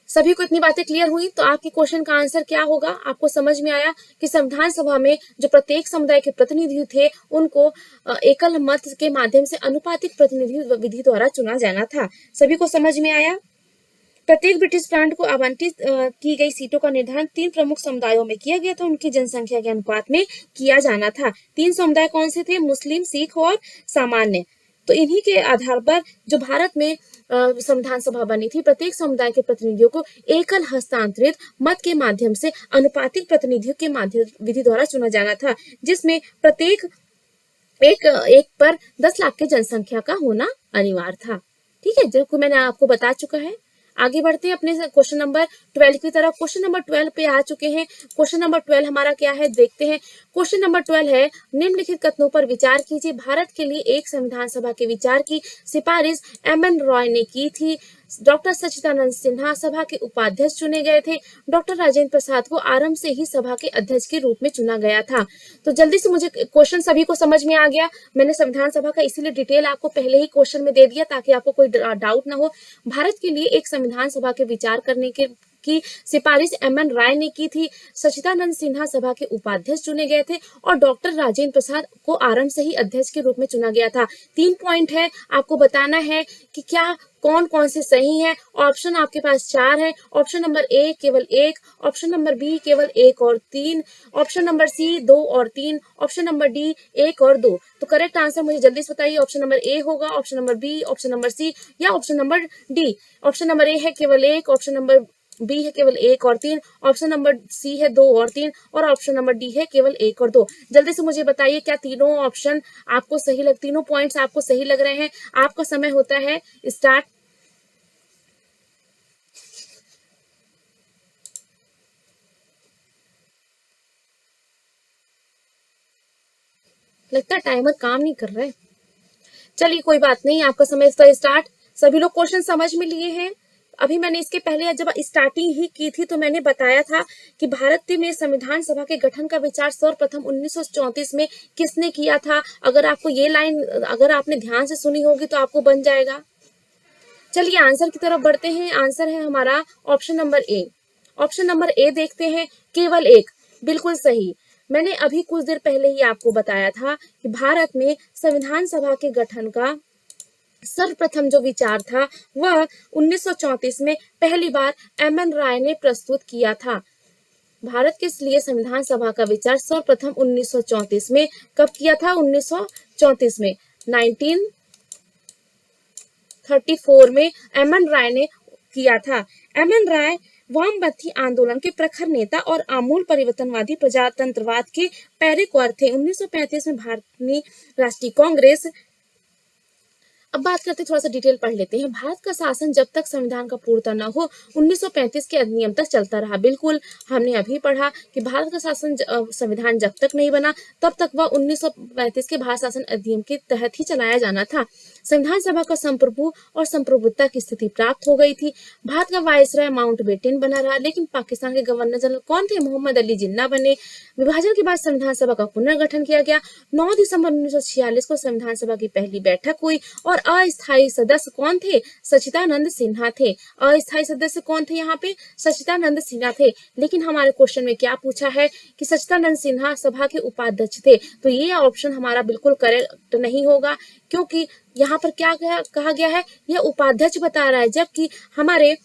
सभी को इतनी बातें क्लियर हुई? तो आपके क्वेश्चन का आंसर क्या होगा? आपको समझ में आया कि संविधान सभा में जो प्रत्येक समुदाय के प्रतिनिधि थे, उनको एकल मत के माध्यम से अनुपातिक प्रतिनिधि विधि द्वारा चुना जाना था। सभी को समझ में आया? प्रत्येक ब्रिटिश प्रांत को आवंटित की गई सीटों का निर्धारण 3 प्रमुख समुदायों में किया गया था, उनकी जनसंख्या के अनुपात में किया जाना था। 3 समुदाय कौन से थे? मुस्लिम, सिख और सामान्य। तो इन्हीं के आधार पर जो भारत में संविधान सभा बनी थी, प्रत्येक समुदाय के प्रतिनिधियों को एकल हस्तांतरित मत के माध्यम से अनुपातिक प्रतिनिधियों के माध्यम विधि द्वारा चुना जाना था, जिसमें प्रत्येक एक पर 10 लाख की जनसंख्या का होना अनिवार्य था। ठीक है, जो मैंने आपको बता चुका है। आगे बढ़ते हैं अपने क्वेश्चन नंबर 12 की तरफ। क्वेश्चन नंबर 12 पे आ चुके हैं। क्वेश्चन नंबर 12 हमारा क्या है, देखते हैं। क्वेश्चन नंबर 12 है, निम्नलिखित कथनों पर विचार कीजिए। भारत के लिए एक संविधान सभा के विचार की सिफारिश एम एन रॉय ने की थी। डॉक्टर सच्चिदानंद सिन्हा सभा के उपाध्यक्ष चुने गए थे। डॉक्टर राजेंद्र प्रसाद को आरंभ से ही सभा के अध्यक्ष के रूप में चुना गया था। तो जल्दी से मुझे क्वेश्चन सभी को समझ में आ गया। मैंने संविधान सभा का इसीलिए डिटेल आपको पहले ही क्वेश्चन में दे दिया ताकि आपको कोई डाउट ना हो। भारत के लिए एक संविधान सभा के विचार करने के की सिफारिश एम.एन. राय ने की थी। सच्चिदानंद सिन्हा सभा के उपाध्यक्ष चुने गए थे और डॉक्टर राजेंद्र प्रसाद को आरंभ से ही अध्यक्ष के रूप में चुना गया था। 3 पॉइंट है, आपको बताना है कि क्या कौन कौन से सही है। ऑप्शन आपके पास 4 है। ऑप्शन नंबर ए केवल 1, ऑप्शन नंबर बी केवल 1 और 3, ऑप्शन नंबर सी 2 और 3, ऑप्शन नंबर डी 1 और 2। तो करेक्ट आंसर मुझे जल्दी से बताइए। ऑप्शन नंबर ए होगा, option number B, option number C या option number D. Option number A है केवल 1, ऑप्शन नंबर बी है केवल 1 और 3, ऑप्शन नंबर सी है 2 और 3 और ऑप्शन नंबर डी है केवल 1 और 2। जल्दी से मुझे बताइए क्या तीनों ऑप्शन आपको तीनों पॉइंट्स आपको सही लग रहे हैं। आपका समय होता है स्टार्ट। लगता है टाइमर काम नहीं कर रहा है। चलिए कोई बात नहीं, आपका समय स्टार्ट। सभी लोग क्वेश्चन समझ में लिए हैं। अभी मैंने इसके पहले जब स्टार्टिंग ही की थी तो मैंने बताया था कि भारत में संविधान सभा के गठन का विचार सर्वप्रथम 1934 में किसने किया था। अगर आपको ये लाइन अगर आपने ध्यान से सुनी होगी तो आपको बन जाएगा। चलिए आंसर की तरफ बढ़ते हैं। आंसर है हमारा option number A. Option number ए देखते हैं, केवल 1, बिल्कुल सही। मैंने अभी कुछ देर पहले ही आपको बताया था कि भारत में संविधान सभा के गठन का सर्वप्रथम जो विचार था वह 1934 में पहली बार एम.एन. राय ने प्रस्तुत किया था। भारत के लिए संविधान सभा का विचार सर्वप्रथम 1934 में कब किया था? 1934 में 1934 में एम.एन. राय ने किया था। एम.एन. राय वामपंथी आंदोलन के प्रखर नेता और आमूल परिवर्तनवादी प्रजातंत्रवाद के पैरोकार थे। 1935 में भारतीय राष्ट्रीय कांग्रेस। अब बात करते थोड़ा सा डिटेल पढ़ लेते हैं। भारत का शासन जब तक संविधान का पूर्णता न हो 1935 के अधिनियम तक चलता रहा। बिल्कुल हमने अभी पढ़ा कि भारत का शासन संविधान जब तक नहीं बना तब तक वह 1935 के भारत शासन अधिनियम के तहत ही चलाया जाना था। संविधान सभा का संप्रभु और संप्रभुता की स्थिति प्राप्त हो गई थी। भारत का वायसराय माउंटबेटन बना रहा, लेकिन पाकिस्तान के गवर्नर जनरल कौन थे? मोहम्मद अली जिन्ना बने। विभाजन के बाद संविधान सभा का पुनर्गठन किया गया। 9 दिसंबर 1946 को संविधान सभा की पहली बैठक हुई और अस्थायी सदस्य कौन थे? सच्चिदानंद सिन्हा थे। अस्थायी सदस्य कौन थे? यहाँ पे सच्चिदानंद सिन्हा थे। लेकिन हमारे क्वेश्चन में क्या पूछा है कि सच्चिदानंद सिन्हा सभा के उपाध्यक्ष थे, तो ये ऑप्शन हमारा बिल्कुल करेक्ट नहीं होगा, क्योंकि यहाँ पर क्या कहा गया है, यह उपाध्यक्ष बता रहा है, जबकि हमारे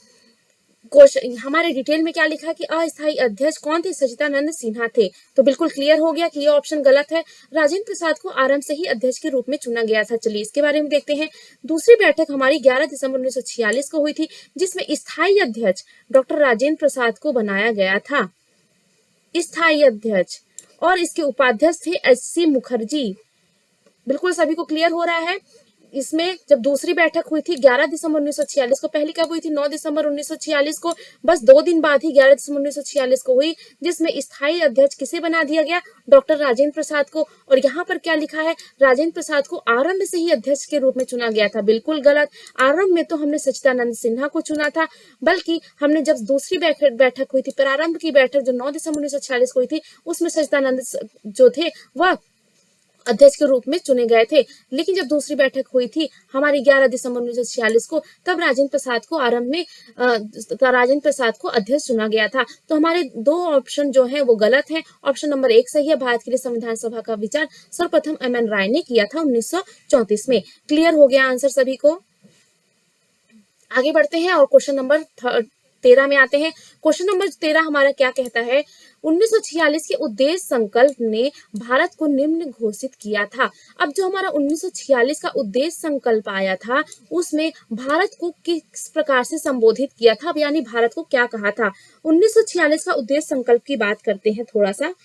डिटेल में क्या लिखा है कि अस्थायी अध्यक्ष कौन थे? सच्चिदानंद सिन्हा थे। तो बिल्कुल क्लियर हो गया कि ये ऑप्शन गलत है। राजेंद्र प्रसाद को आरंभ से ही अध्यक्ष के रूप में चुना गया था। चलिए इसके बारे में देखते हैं। दूसरी बैठक हमारी 11 दिसंबर 1946 को हुई थी, जिसमें स्थायी अध्यक्ष डॉक्टर राजेंद्र प्रसाद को बनाया गया था, स्थायी अध्यक्ष, और इसके उपाध्यक्ष थे एच.सी. मुखर्जी। बिल्कुल सभी को क्लियर हो रहा है। इसमें जब दूसरी बैठक हुई थी 11 दिसंबर 1946 को, पहली कब हुई थी? 9 दिसंबर 1946 को, बस 2 दिन बाद ही 11 दिसंबर 1946 को हुई, जिसमें स्थायी अध्यक्ष किसे बना दिया गया? डॉक्टर राजेंद्र प्रसाद को। और यहाँ पर क्या लिखा है? राजेंद्र प्रसाद को आरंभ से ही अध्यक्ष के रूप में चुना गया था। बिल्कुल गलत। आरंभ में तो हमने सच्चिदानंद सिन्हा को चुना था, बल्कि हमने जब दूसरी बैठक हुई थी, प्रारंभ की बैठक जो 9 दिसंबर 1946 को हुई थी, उसमें सच्चिदानंद जो थे वह अध्यक्ष के रूप में चुने गए थे। लेकिन जब दूसरी बैठक हुई थी हमारी 11 दिसंबर 1946 को, तब राजेंद्र प्रसाद को आरंभ में राजेंद्र प्रसाद को अध्यक्ष चुना गया था। तो हमारे 2 ऑप्शन जो हैं वो गलत हैं। ऑप्शन नंबर 1 सही है। भारत के लिए संविधान सभा का विचार सर्वप्रथम एम.एन. राय ने किया था 1934 में। क्लियर हो गया आंसर सभी को। आगे बढ़ते हैं और क्वेश्चन नंबर 13 में आते हैं। क्वेश्चन नंबर 13 हमारा क्या कहता है? 1946 के उद्देश्य संकल्प ने भारत को निम्न घोषित किया था। अब जो हमारा 1946 का उद्देश्य संकल्प आया था, उसमें भारत को किस प्रकार से संबोधित किया था, यानी भारत को क्या कहा था? 1946 का उद्देश्य संकल्प की बात करते हैं थोड़ा सा।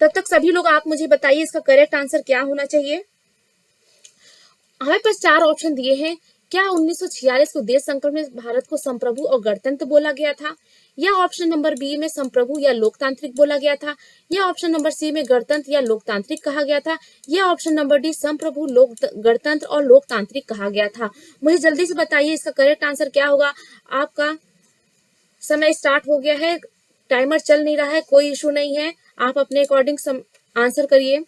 तब तक सभी लोग आप मुझे बताइए इसका करेक्ट आंसर क्या होना चाहिए। हमारे पास 4 ऑप्शन दिए हैं क्या 1946 को देश संकल्प में भारत को संप्रभु और गणतंत्र बोला गया था, या ऑप्शन नंबर बी में संप्रभु या लोकतांत्रिक बोला गया था, या ऑप्शन नंबर सी में गणतंत्र या लोकतांत्रिक कहा गया था, या ऑप्शन नंबर डी संप्रभु गणतंत्र और लोकतांत्रिक कहा गया था। मुझे जल्दी से बताइए इसका करेक्ट आंसर क्या होगा। आपका समय स्टार्ट हो गया है, टाइमर चल नहीं रहा है, कोई इशू नहीं है, आप अपने अकॉर्डिंग आंसर करिए।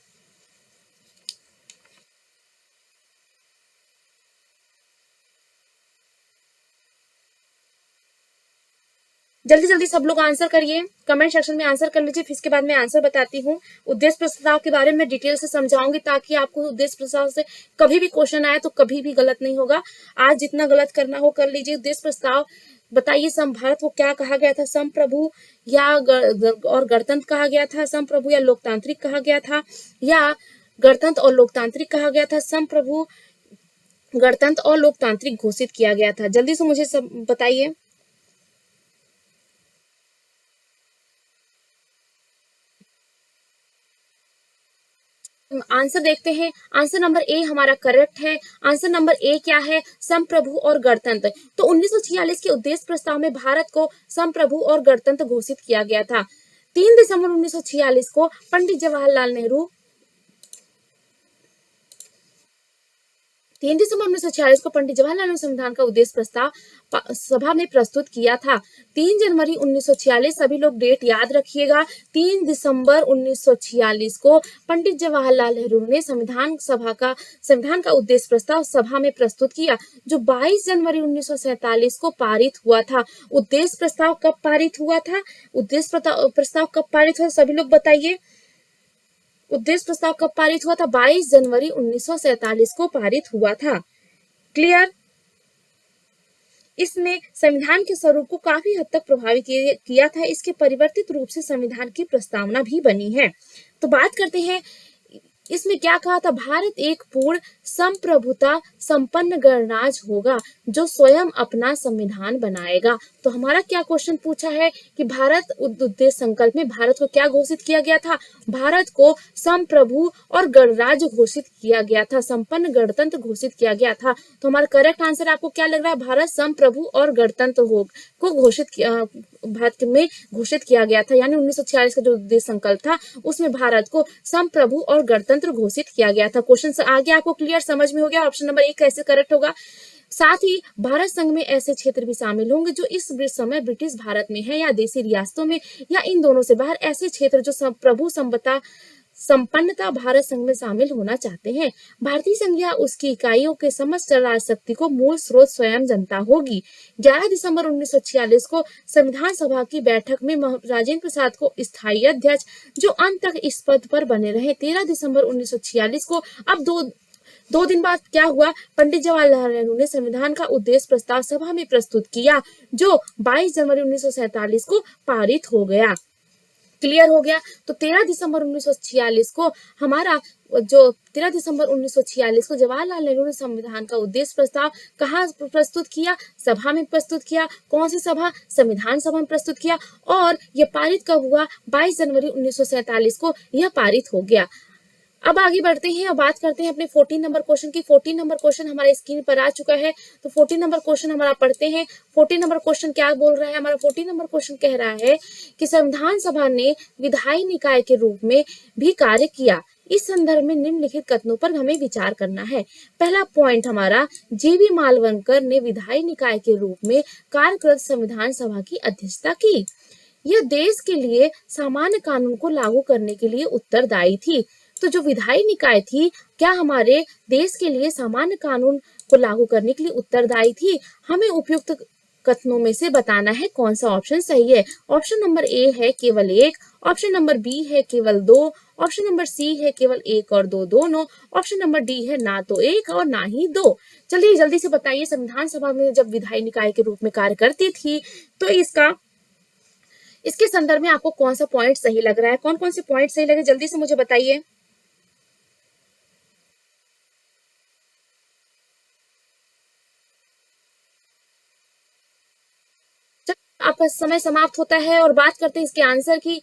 जल्दी जल्दी सब लोग आंसर करिए, कमेंट सेक्शन में आंसर कर लीजिए, फिर इसके बाद मैं आंसर बताती हूँ। उद्देश्य प्रस्ताव के बारे में डिटेल से समझाऊंगी ताकि आपको उद्देश्य प्रस्ताव से कभी भी क्वेश्चन आए तो कभी भी गलत नहीं होगा। आज जितना गलत करना हो कर लीजिए। उद्देश्य प्रस्ताव बताइए, भारत को क्या कहा गया था, संप्रभु या और गणतंत्र कहा गया था, संप्रभु या लोकतांत्रिक कहा गया था, या गणतंत्र और लोकतांत्रिक कहा गया था, संप्रभु गणतंत्र और लोकतांत्रिक घोषित किया गया था। जल्दी से मुझे सब बताइए। आंसर देखते हैं। आंसर नंबर ए हमारा करेक्ट है। आंसर नंबर ए क्या है, संप्रभु और गणतंत्र। तो 1946 के उद्देश्य प्रस्ताव में भारत को संप्रभु और गणतंत्र घोषित किया गया था। 3 दिसंबर 1946 को पंडित जवाहरलाल नेहरू 3 दिसंबर 1946 को पंडित जवाहरलाल नेहरू संविधान का उद्देश्य प्रस्ताव सभा में प्रस्तुत किया था। 3 जनवरी 1946, सभी लोग डेट याद रखिएगा। 3 दिसंबर 1946 को पंडित जवाहरलाल नेहरू ने संविधान का उद्देश्य प्रस्ताव सभा में प्रस्तुत किया, जो 22 जनवरी 1947 को पारित हुआ था। उद्देश्य प्रस्ताव कब पारित हुआ था, उद्देश्य प्रस्ताव कब पारित हुआ, सभी लोग बताइए। उद्देश्य प्रस्ताव कब पारित हुआ था, 22 जनवरी 1947 को पारित हुआ था। क्लियर। इसने संविधान के स्वरूप को काफी हद तक प्रभावित किया था। इसके परिवर्तित रूप से संविधान की प्रस्तावना भी बनी है। तो बात करते हैं इसमें क्या कहा था, भारत एक पूर्ण संप्रभुता संपन्न गणराज्य होगा जो स्वयं अपना संविधान बनाएगा। तो हमारा क्या क्वेश्चन पूछा है कि भारत उद्देश्य संकल्प में भारत को क्या घोषित किया गया था, भारत को संप्रभु और गणराज्य घोषित किया गया था, संपन्न गणतंत्र घोषित किया गया था। तो हमारा करेक्ट आंसर आपको क्या लग रहा है, भारत संप्रभु और गणतंत्र को घोषित किया, भारत में घोषित किया गया था। यानी 1946 का जो उद्देश्य संकल्प था उसमें भारत को संप्रभु और गणतंत्र घोषित किया गया था। क्वेश्चन आगे आपको क्लियर समझ में हो गया। ऑप्शन नंबर 1 कैसे करेक्ट होगा। साथ ही भारत संघ में ऐसे क्षेत्र भी शामिल होंगे जो इस समय ब्रिटिश भारत में है या देशी रियासतों में, या इन दोनों से बाहर ऐसे क्षेत्र जो संप्रभु संपन्नता भारत संघ में शामिल होना चाहते हैं। भारतीय संघ या उसकी इकाइयों के समस्त राजशक्ति को मूल स्रोत स्वयं जनता होगी। 11 दिसंबर 1946 को संविधान सभा की बैठक में राजेंद्र प्रसाद को स्थायी अध्यक्ष, जो अंत तक इस पद पर बने रहे। 13 दिसंबर 1946 को अब दो दिन बाद क्या हुआ, पंडित जवाहरलाल नेहरू ने संविधान का उद्देश्य प्रस्ताव सभा में प्रस्तुत किया, जो 22 जनवरी 1947 को पारित हो गया। क्लियर हो गया। तो 13 दिसंबर 1946 को जवाहरलाल नेहरू ने संविधान का उद्देश्य प्रस्ताव कहाँ प्रस्तुत किया, सभा में प्रस्तुत किया। कौन सी सभा, संविधान सभा में प्रस्तुत किया। और यह पारित कब हुआ, 22 जनवरी 1947 को यह पारित हो गया। अब आगे बढ़ते हैं और बात करते हैं अपने 14 नंबर क्वेश्चन की। 14 नंबर क्वेश्चन हमारे स्क्रीन पर आ चुका है। तो 14 नंबर क्वेश्चन हमारा पढ़ते हैं। 14 नंबर क्वेश्चन क्या बोल रहा है, हमारा 14 नंबर क्वेश्चन कह रहा है कि संविधान सभा ने विधायी निकाय के रूप में भी कार्य किया। इस संदर्भ में निम्नलिखित कथनों पर हमें विचार करना है। पहला पॉइंट हमारा, जीवी मालवणकर ने विधायी निकाय के रूप में कार्यरत संविधान सभा की अध्यक्षता की। यह देश के लिए सामान्य कानून को लागू करने के लिए उत्तरदायी थी। तो जो विधायी निकाय थी, क्या हमारे देश के लिए सामान्य कानून को लागू करने के लिए उत्तरदायी थी। हमें उपयुक्त कथनों में से बताना है कौन सा ऑप्शन सही है। ऑप्शन नंबर ए है केवल 1, ऑप्शन नंबर बी है केवल 2, ऑप्शन नंबर सी है केवल 1 और 2 दोनों, ऑप्शन नंबर डी है ना तो 1 और ना ही 2। चलिए जल्दी से बताइए, संविधान सभा में जब विधायी निकाय के रूप में कार्य करती थी तो इसके संदर्भ में आपको कौन सा पॉइंट सही लग रहा है, कौन कौन से पॉइंट सही लगे, जल्दी से मुझे बताइए। आपका समय समाप्त होता है और बात करते हैं इसके आंसर की।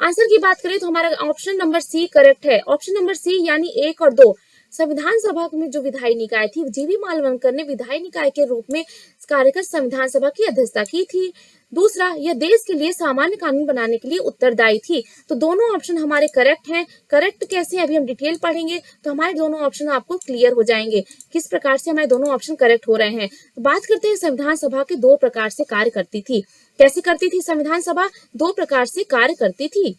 आंसर की बात करें तो हमारा ऑप्शन नंबर सी करेक्ट है। ऑप्शन नंबर सी यानी 1 और 2 संविधान सभा में जो विधायी निकाय थी, जीवी मालवणकर ने विधायी निकाय के रूप में कार्यकर संविधान सभा की अध्यक्षता की थी। दूसरा, यह देश के लिए सामान्य कानून बनाने के लिए उत्तरदायी थी। तो दोनों ऑप्शन हमारे करेक्ट हैं। करेक्ट कैसे, अभी हम डिटेल पढ़ेंगे तो हमारे दोनों ऑप्शन आपको क्लियर हो जाएंगे किस प्रकार से हमारे दोनों ऑप्शन करेक्ट हो रहे हैं। बात करते हैं संविधान सभा के दो प्रकार से कार्य करती थी। कैसे करती थी संविधान सभा? दो प्रकार से कार्य करती थी।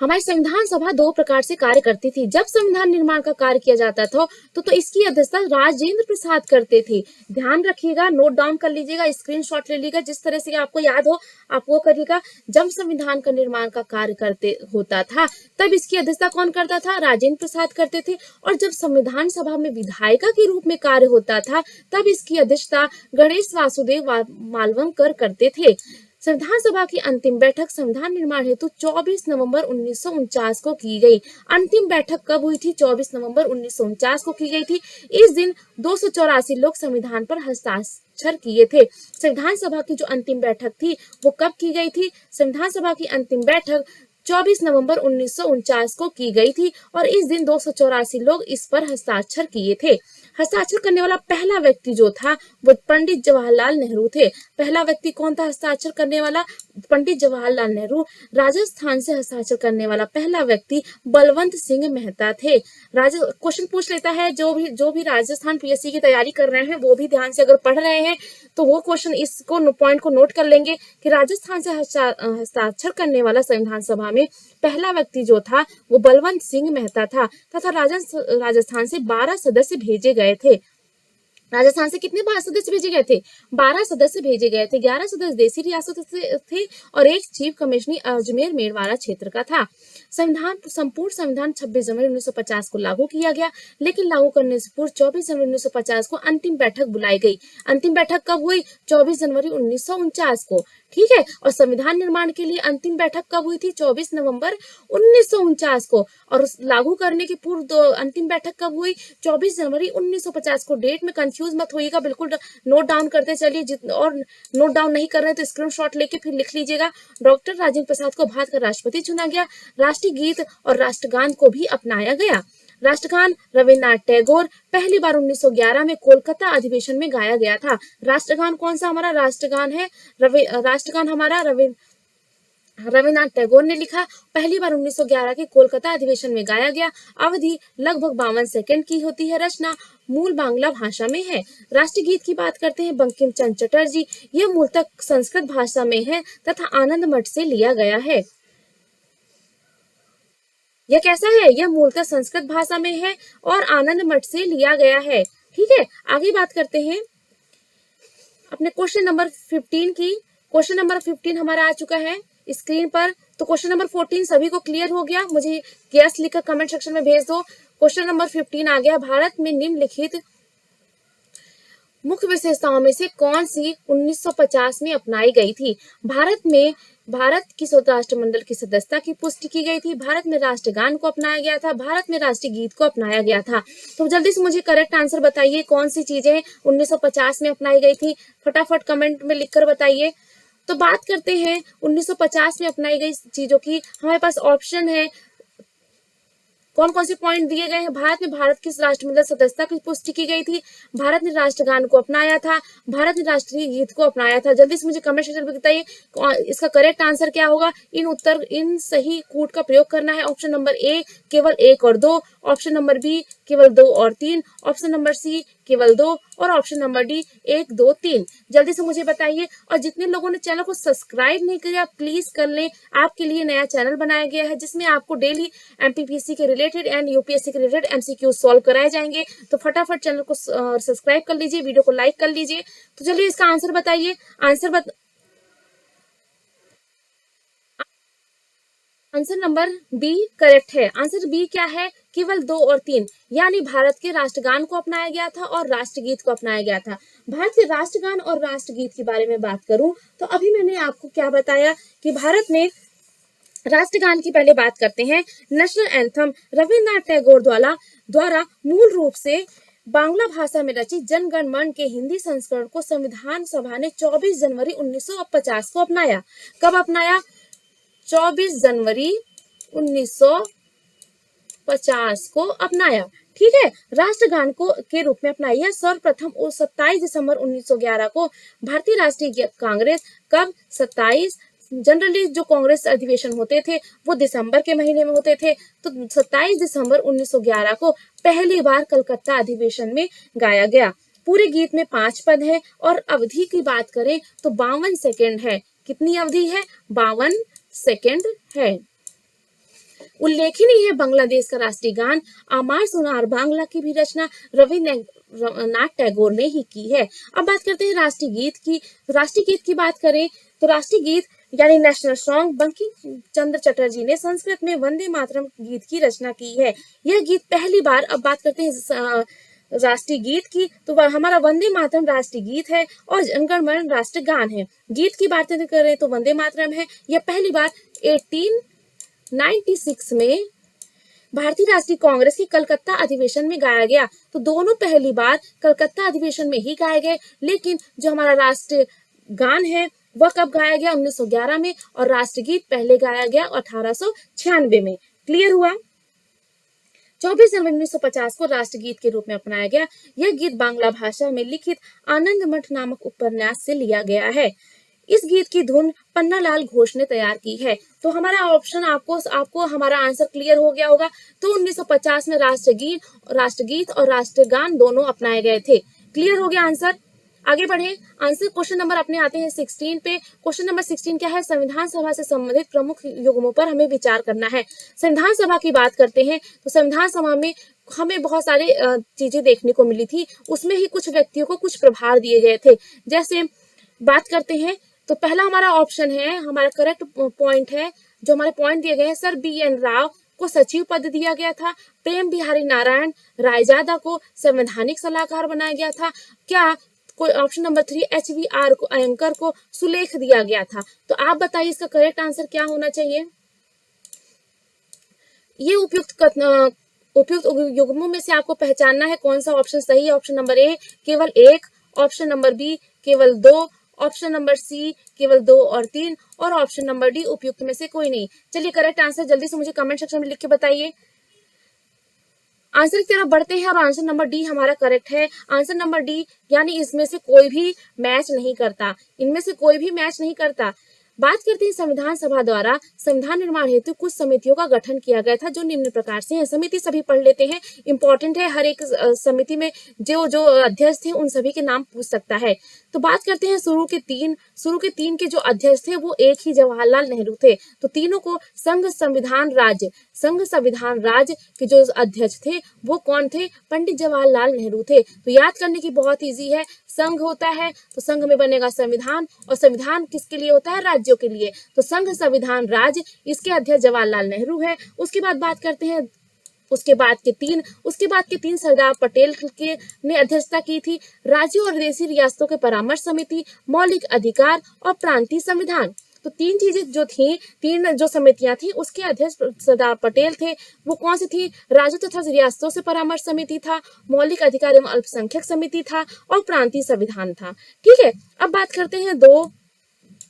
हमारी संविधान सभा दो प्रकार से कार्य करती थी। जब संविधान निर्माण का कार्य किया जाता था तो इसकी अध्यक्षता राजेंद्र प्रसाद करते थे। ध्यान रखिएगा, नोट डाउन कर लीजिएगा, स्क्रीनशॉट ले लीजिएगा, जिस तरह से आपको याद हो आप वो करिएगा। जब संविधान का निर्माण का कार्य करते होता था तब इसकी अध्यक्षता कौन करता था? राजेंद्र प्रसाद करते थे। और जब संविधान सभा में विधायिका के रूप में कार्य होता था तब इसकी अध्यक्षता गणेश वासुदेव मालवणकर करते थे। संविधान सभा की अंतिम बैठक संविधान निर्माण हेतु 24 नवंबर 1949 को की गई। अंतिम बैठक कब हुई थी? 24 नवंबर 1949 को की गई थी। इस दिन 284 लोग संविधान पर हस्ताक्षर किए थे। संविधान सभा की जो अंतिम बैठक थी वो कब की गई थी? संविधान सभा की अंतिम बैठक 24 नवंबर 1949 को की गई थी और इस दिन 284 लोग इस पर हस्ताक्षर किए थे। हस्ताक्षर करने वाला पहला व्यक्ति जो था वो पंडित जवाहरलाल नेहरू थे। पहला व्यक्ति कौन था हस्ताक्षर करने वाला? पंडित जवाहरलाल नेहरू। राजस्थान से हस्ताक्षर करने वाला पहला व्यक्ति बलवंत सिंह मेहता थे। क्वेश्चन पूछ लेता है, जो भी राजस्थान पीएससी की तैयारी कर रहे हैं वो भी ध्यान से अगर पढ़ रहे हैं तो वो क्वेश्चन इसको पॉइंट को नोट कर लेंगे कि राजस्थान से हस्ताक्षर करने वाला संविधान सभा में पहला व्यक्ति जो था वो बलवंत सिंह मेहता था तथा राजस्थान से 12 सदस्य भेजे गए थे। राजस्थान से कितने 12 सदस्य भेजे गए थे? 12 सदस्य भेजे गए थे। 11 सदस्य देसी रियासत से थे और एक चीफ कमिश्नर अजमेर मेवाड़ा क्षेत्र का था। संपूर्ण संविधान 26 जनवरी 1950 को लागू किया गया, लेकिन लागू करने से पूर्व 24 जनवरी 1950 को अंतिम बैठक बुलाई गई। अंतिम बैठक कब हुई? 24 जनवरी 1949 को। ठीक है। और संविधान निर्माण के लिए अंतिम बैठक कब हुई थी? 24 नवंबर 1949 को। और लागू करने के पूर्व अंतिम बैठक कब हुई? 24 जनवरी 1950 को। डेट में कंफ्यूज मत होइएगा, बिल्कुल नोट डाउन करते चलिए। और नोट डाउन नहीं कर रहे तो स्क्रीनशॉट लेके फिर लिख लीजिएगा। डॉक्टर राजेंद्र प्रसाद को भारत का राष्ट्रपति चुना गया। राष्ट्रीय गीत और राष्ट्रगान को भी अपनाया गया। राष्ट्रगान रविन्द्रनाथ टैगोर पहली बार 1911 में कोलकाता अधिवेशन में गाया गया था। राष्ट्रगान कौन सा हमारा राष्ट्रगान है? राष्ट्रगान हमारा रविन्द्रनाथ टैगोर ने लिखा। पहली बार 1911 के कोलकाता अधिवेशन में गाया गया। अवधि लगभग 52 सेकंड की होती है। रचना मूल बांग्ला भाषा में है। राष्ट्रीय गीत की बात करते हैं बंकिम चंद्र चटर्जी। यह मूलतः संस्कृत भाषा में है तथा आनंद मठ से लिया गया है। यह कैसा है? यह मूलतः संस्कृत भाषा में है और आनंद मठ से लिया गया है। ठीक है। आगे बात करते हैं अपने क्वेश्चन नंबर 15 की। क्वेश्चन नंबर 15 हमारा आ चुका है स्क्रीन पर। तो क्वेश्चन नंबर 14 सभी को क्लियर हो गया? मुझे यस लिखकर कमेंट सेक्शन में भेज दो। क्वेश्चन नंबर 15 आ गया। भारत में निम्नलिखित मुख्य विशेषताओं में से कौन सी 1950 में अपनाई गई थी? भारत की संयुक्त राष्ट्रमंडल की सदस्यता की पुष्टि की गई थी। भारत में राष्ट्रगान को अपनाया गया था। भारत में राष्ट्रीय गीत को अपनाया गया था। तो जल्दी से मुझे करेक्ट आंसर बताइए, कौन सी चीजें 1950 में अपनाई गई थी? फटाफट कमेंट में लिखकर बताइए। तो बात करते हैं 1950 में अपनाई गई चीजों की। हमारे पास ऑप्शन है, कौन कौन से पॉइंट दिए गए हैं। भारत में भारत की राष्ट्रमंडल सदस्यता की पुष्टि की गई थी। भारत ने राष्ट्रगान को अपनाया था। भारत ने राष्ट्रीय गीत को अपनाया था। जल्दी से मुझे कमेंट सेक्शन में बताइए इसका करेक्ट आंसर क्या होगा। इन सही कूट का प्रयोग करना है। ऑप्शन नंबर ए केवल 1 और 2, ऑप्शन नंबर बी केवल 2 और 3, ऑप्शन नंबर सी केवल 2 और ऑप्शन नंबर डी 1 2 3। जल्दी से मुझे बताइए। और जितने लोगों ने चैनल को सब्सक्राइब नहीं किया प्लीज कर लें। आपके लिए नया चैनल बनाया गया है जिसमें आपको डेली एमपीपीसी के रिलेटेड एंड यूपीएससी के रिलेटेड एमसीक्यू सॉल्व कराए जाएंगे। तो फटाफट चैनल को सब्सक्राइब कर लीजिए, वीडियो को लाइक कर लीजिए। तो चलिए इसका आंसर बताइए। आंसर नंबर बी करेक्ट है। आंसर बी क्या है? केवल 2 और 3, यानी भारत के राष्ट्रगान को अपनाया गया था और राष्ट्रगीत को अपनाया गया था। भारत के राष्ट्रगान और राष्ट्रगीत के बारे में बात करूं तो अभी मैंने आपको क्या बताया कि भारत ने राष्ट्रगान की पहले बात करते हैं। नेशनल एंथम रविन्द्रनाथ टैगोर द्वारा मूल रूप से बांग्ला भाषा में रचित जन गण मन के हिंदी संस्करण को संविधान सभा ने 24 जनवरी 1950 को अपनाया। कब अपनाया? 24 जनवरी 1950 को अपनाया। ठीक है, राष्ट्रगान को के रूप में अपनाया। सर्वप्रथम 27 दिसंबर 1911 को भारतीय राष्ट्रीय कांग्रेस, कब 27, जनरली जो कांग्रेस अधिवेशन होते थे वो दिसंबर के महीने में होते थे, तो 27 दिसंबर 1911 को पहली बार कलकत्ता अधिवेशन में गाया गया। पूरे गीत में 5 पद है और अवधि की बात करें तो 52 सेकेंड है। कितनी अवधि है? 52 सेकेंड है। उल्लेखनीय है बांग्लादेश का राष्ट्रीय गान आमार सोनार बांग्ला की भी रचना रविन्द्रनाथ टैगोर ने ही की है। अब बात करते हैं राष्ट्रीय गीत की। राष्ट्रीय गीत की बात करें तो राष्ट्रीय गीत यानी नेशनल सॉन्ग बंकिम चंद्र चटर्जी ने संस्कृत में वंदे मातरम गीत की रचना की है। यह गीत पहली बार, अब बात करते हैं राष्ट्रीय गीत की, तो हमारा वंदे मातरम राष्ट्रीय गीत है और जनगण मन राष्ट्रीय गान है। गीत की बात करें तो वंदे मातरम है। यह पहली बार 1896 में भारतीय राष्ट्रीय कांग्रेस के कलकत्ता अधिवेशन में गाया गया। तो दोनों पहली बार कलकत्ता अधिवेशन में ही गाए गए, लेकिन जो हमारा राष्ट्रीय गान है वह कब गाया गया? 1911 में, और राष्ट्रगीत पहले गाया गया 1896 में। क्लियर हुआ? 24 जनवरी 1950 को राष्ट्रगीत के रूप में अपनाया गया। यह गीत बांग्ला भाषा में लिखित आनंद मठ नामक उपन्यास से लिया गया है। इस गीत की धुन पन्नालाल घोष ने तैयार की है। तो हमारा ऑप्शन आपको हमारा आंसर क्लियर हो गया होगा। तो 1950 में राष्ट्रगीत और राष्ट्रगान दोनों अपनाए गए थे। क्लियर हो गया आंसर? आगे बढ़े। आंसर क्वेश्चन नंबर अपने आते हैं 16 पे। क्वेश्चन नंबर 16 क्या है? संविधान सभा से संबंधित प्रमुख युग्मों पर हमें विचार करना है। संविधान सभा की बात करते हैं तो संविधान सभा में हमें बहुत सारे चीजें देखने को मिली थी। उसमें ही कुछ व्यक्तियों को कुछ प्रभार दिए गए थे। जैसे बात करते हैं तो पहला हमारा ऑप्शन है, हमारा करेक्ट पॉइंट है, जो हमारे पॉइंट दिए गए हैं, सर BN राव को सचिव पद दिया गया था। प्रेम बिहारी नारायण रायजादा को संवैधानिक सलाहकार बनाया गया था। क्या कोई ऑप्शन नंबर 3 HVR को एंकर को सुलेख दिया गया था? तो आप बताइए इसका करेक्ट आंसर क्या होना चाहिए। ये उपयुक्त युग्मों में से आपको पहचानना है कौन सा ऑप्शन सही है। ऑप्शन नंबर A केवल 1, ऑप्शन नंबर B केवल 2, ऑप्शन नंबर C केवल 2 और 3, और ऑप्शन नंबर D उपयुक्त में से कोई नहीं। चलिए करेक्ट आंसर जल्दी से मुझे कमेंट सेक्शन में लिख के बताइए। आंसर की तरफ बढ़ते हैं और आंसर नंबर D हमारा करेक्ट है। आंसर नंबर D यानी इसमें से कोई भी मैच नहीं करता, इनमें से कोई भी मैच नहीं करता। बात करते हैं संविधान सभा द्वारा संविधान निर्माण हेतु कुछ समितियों का गठन किया गया था, जो निम्न प्रकार से हैं। समिति सभी पढ़ लेते हैं, इंपॉर्टेंट है। हर एक समिति में जो जो अध्यक्ष थे उन सभी के नाम पूछ सकता है। तो बात करते हैं शुरू के तीन के जो अध्यक्ष थे वो एक ही जवाहरलाल नेहरू थे। तो तीनों को संघ संविधान राज्य के जो अध्यक्ष थे वो कौन थे? पंडित जवाहरलाल नेहरू थे। तो याद करने की बहुत इजी है। संघ होता है तो संघ में बनेगा संविधान, और संविधान किसके लिए होता है? राज्यों के लिए। तो संघ संविधान राज्य, इसके अध्यक्ष जवाहरलाल नेहरू है। उसके बाद बात करते हैं उसके बाद के तीन सरदार पटेल के ने अध्यक्षता की थी। राज्यों और देशी रियासतों के परामर्श समिति, मौलिक अधिकार और प्रांतीय संविधान। तो तीन चीजें जो थी, तीन जो समितियां थी, उसके अध्यक्ष सरदार पटेल थे। वो कौन सी थी? राज्यों तथा रियासतों से परामर्श समिति था, मौलिक अधिकार एवं अल्पसंख्यक समिति था, और प्रांतीय संविधान था। ठीक है, अब बात करते हैं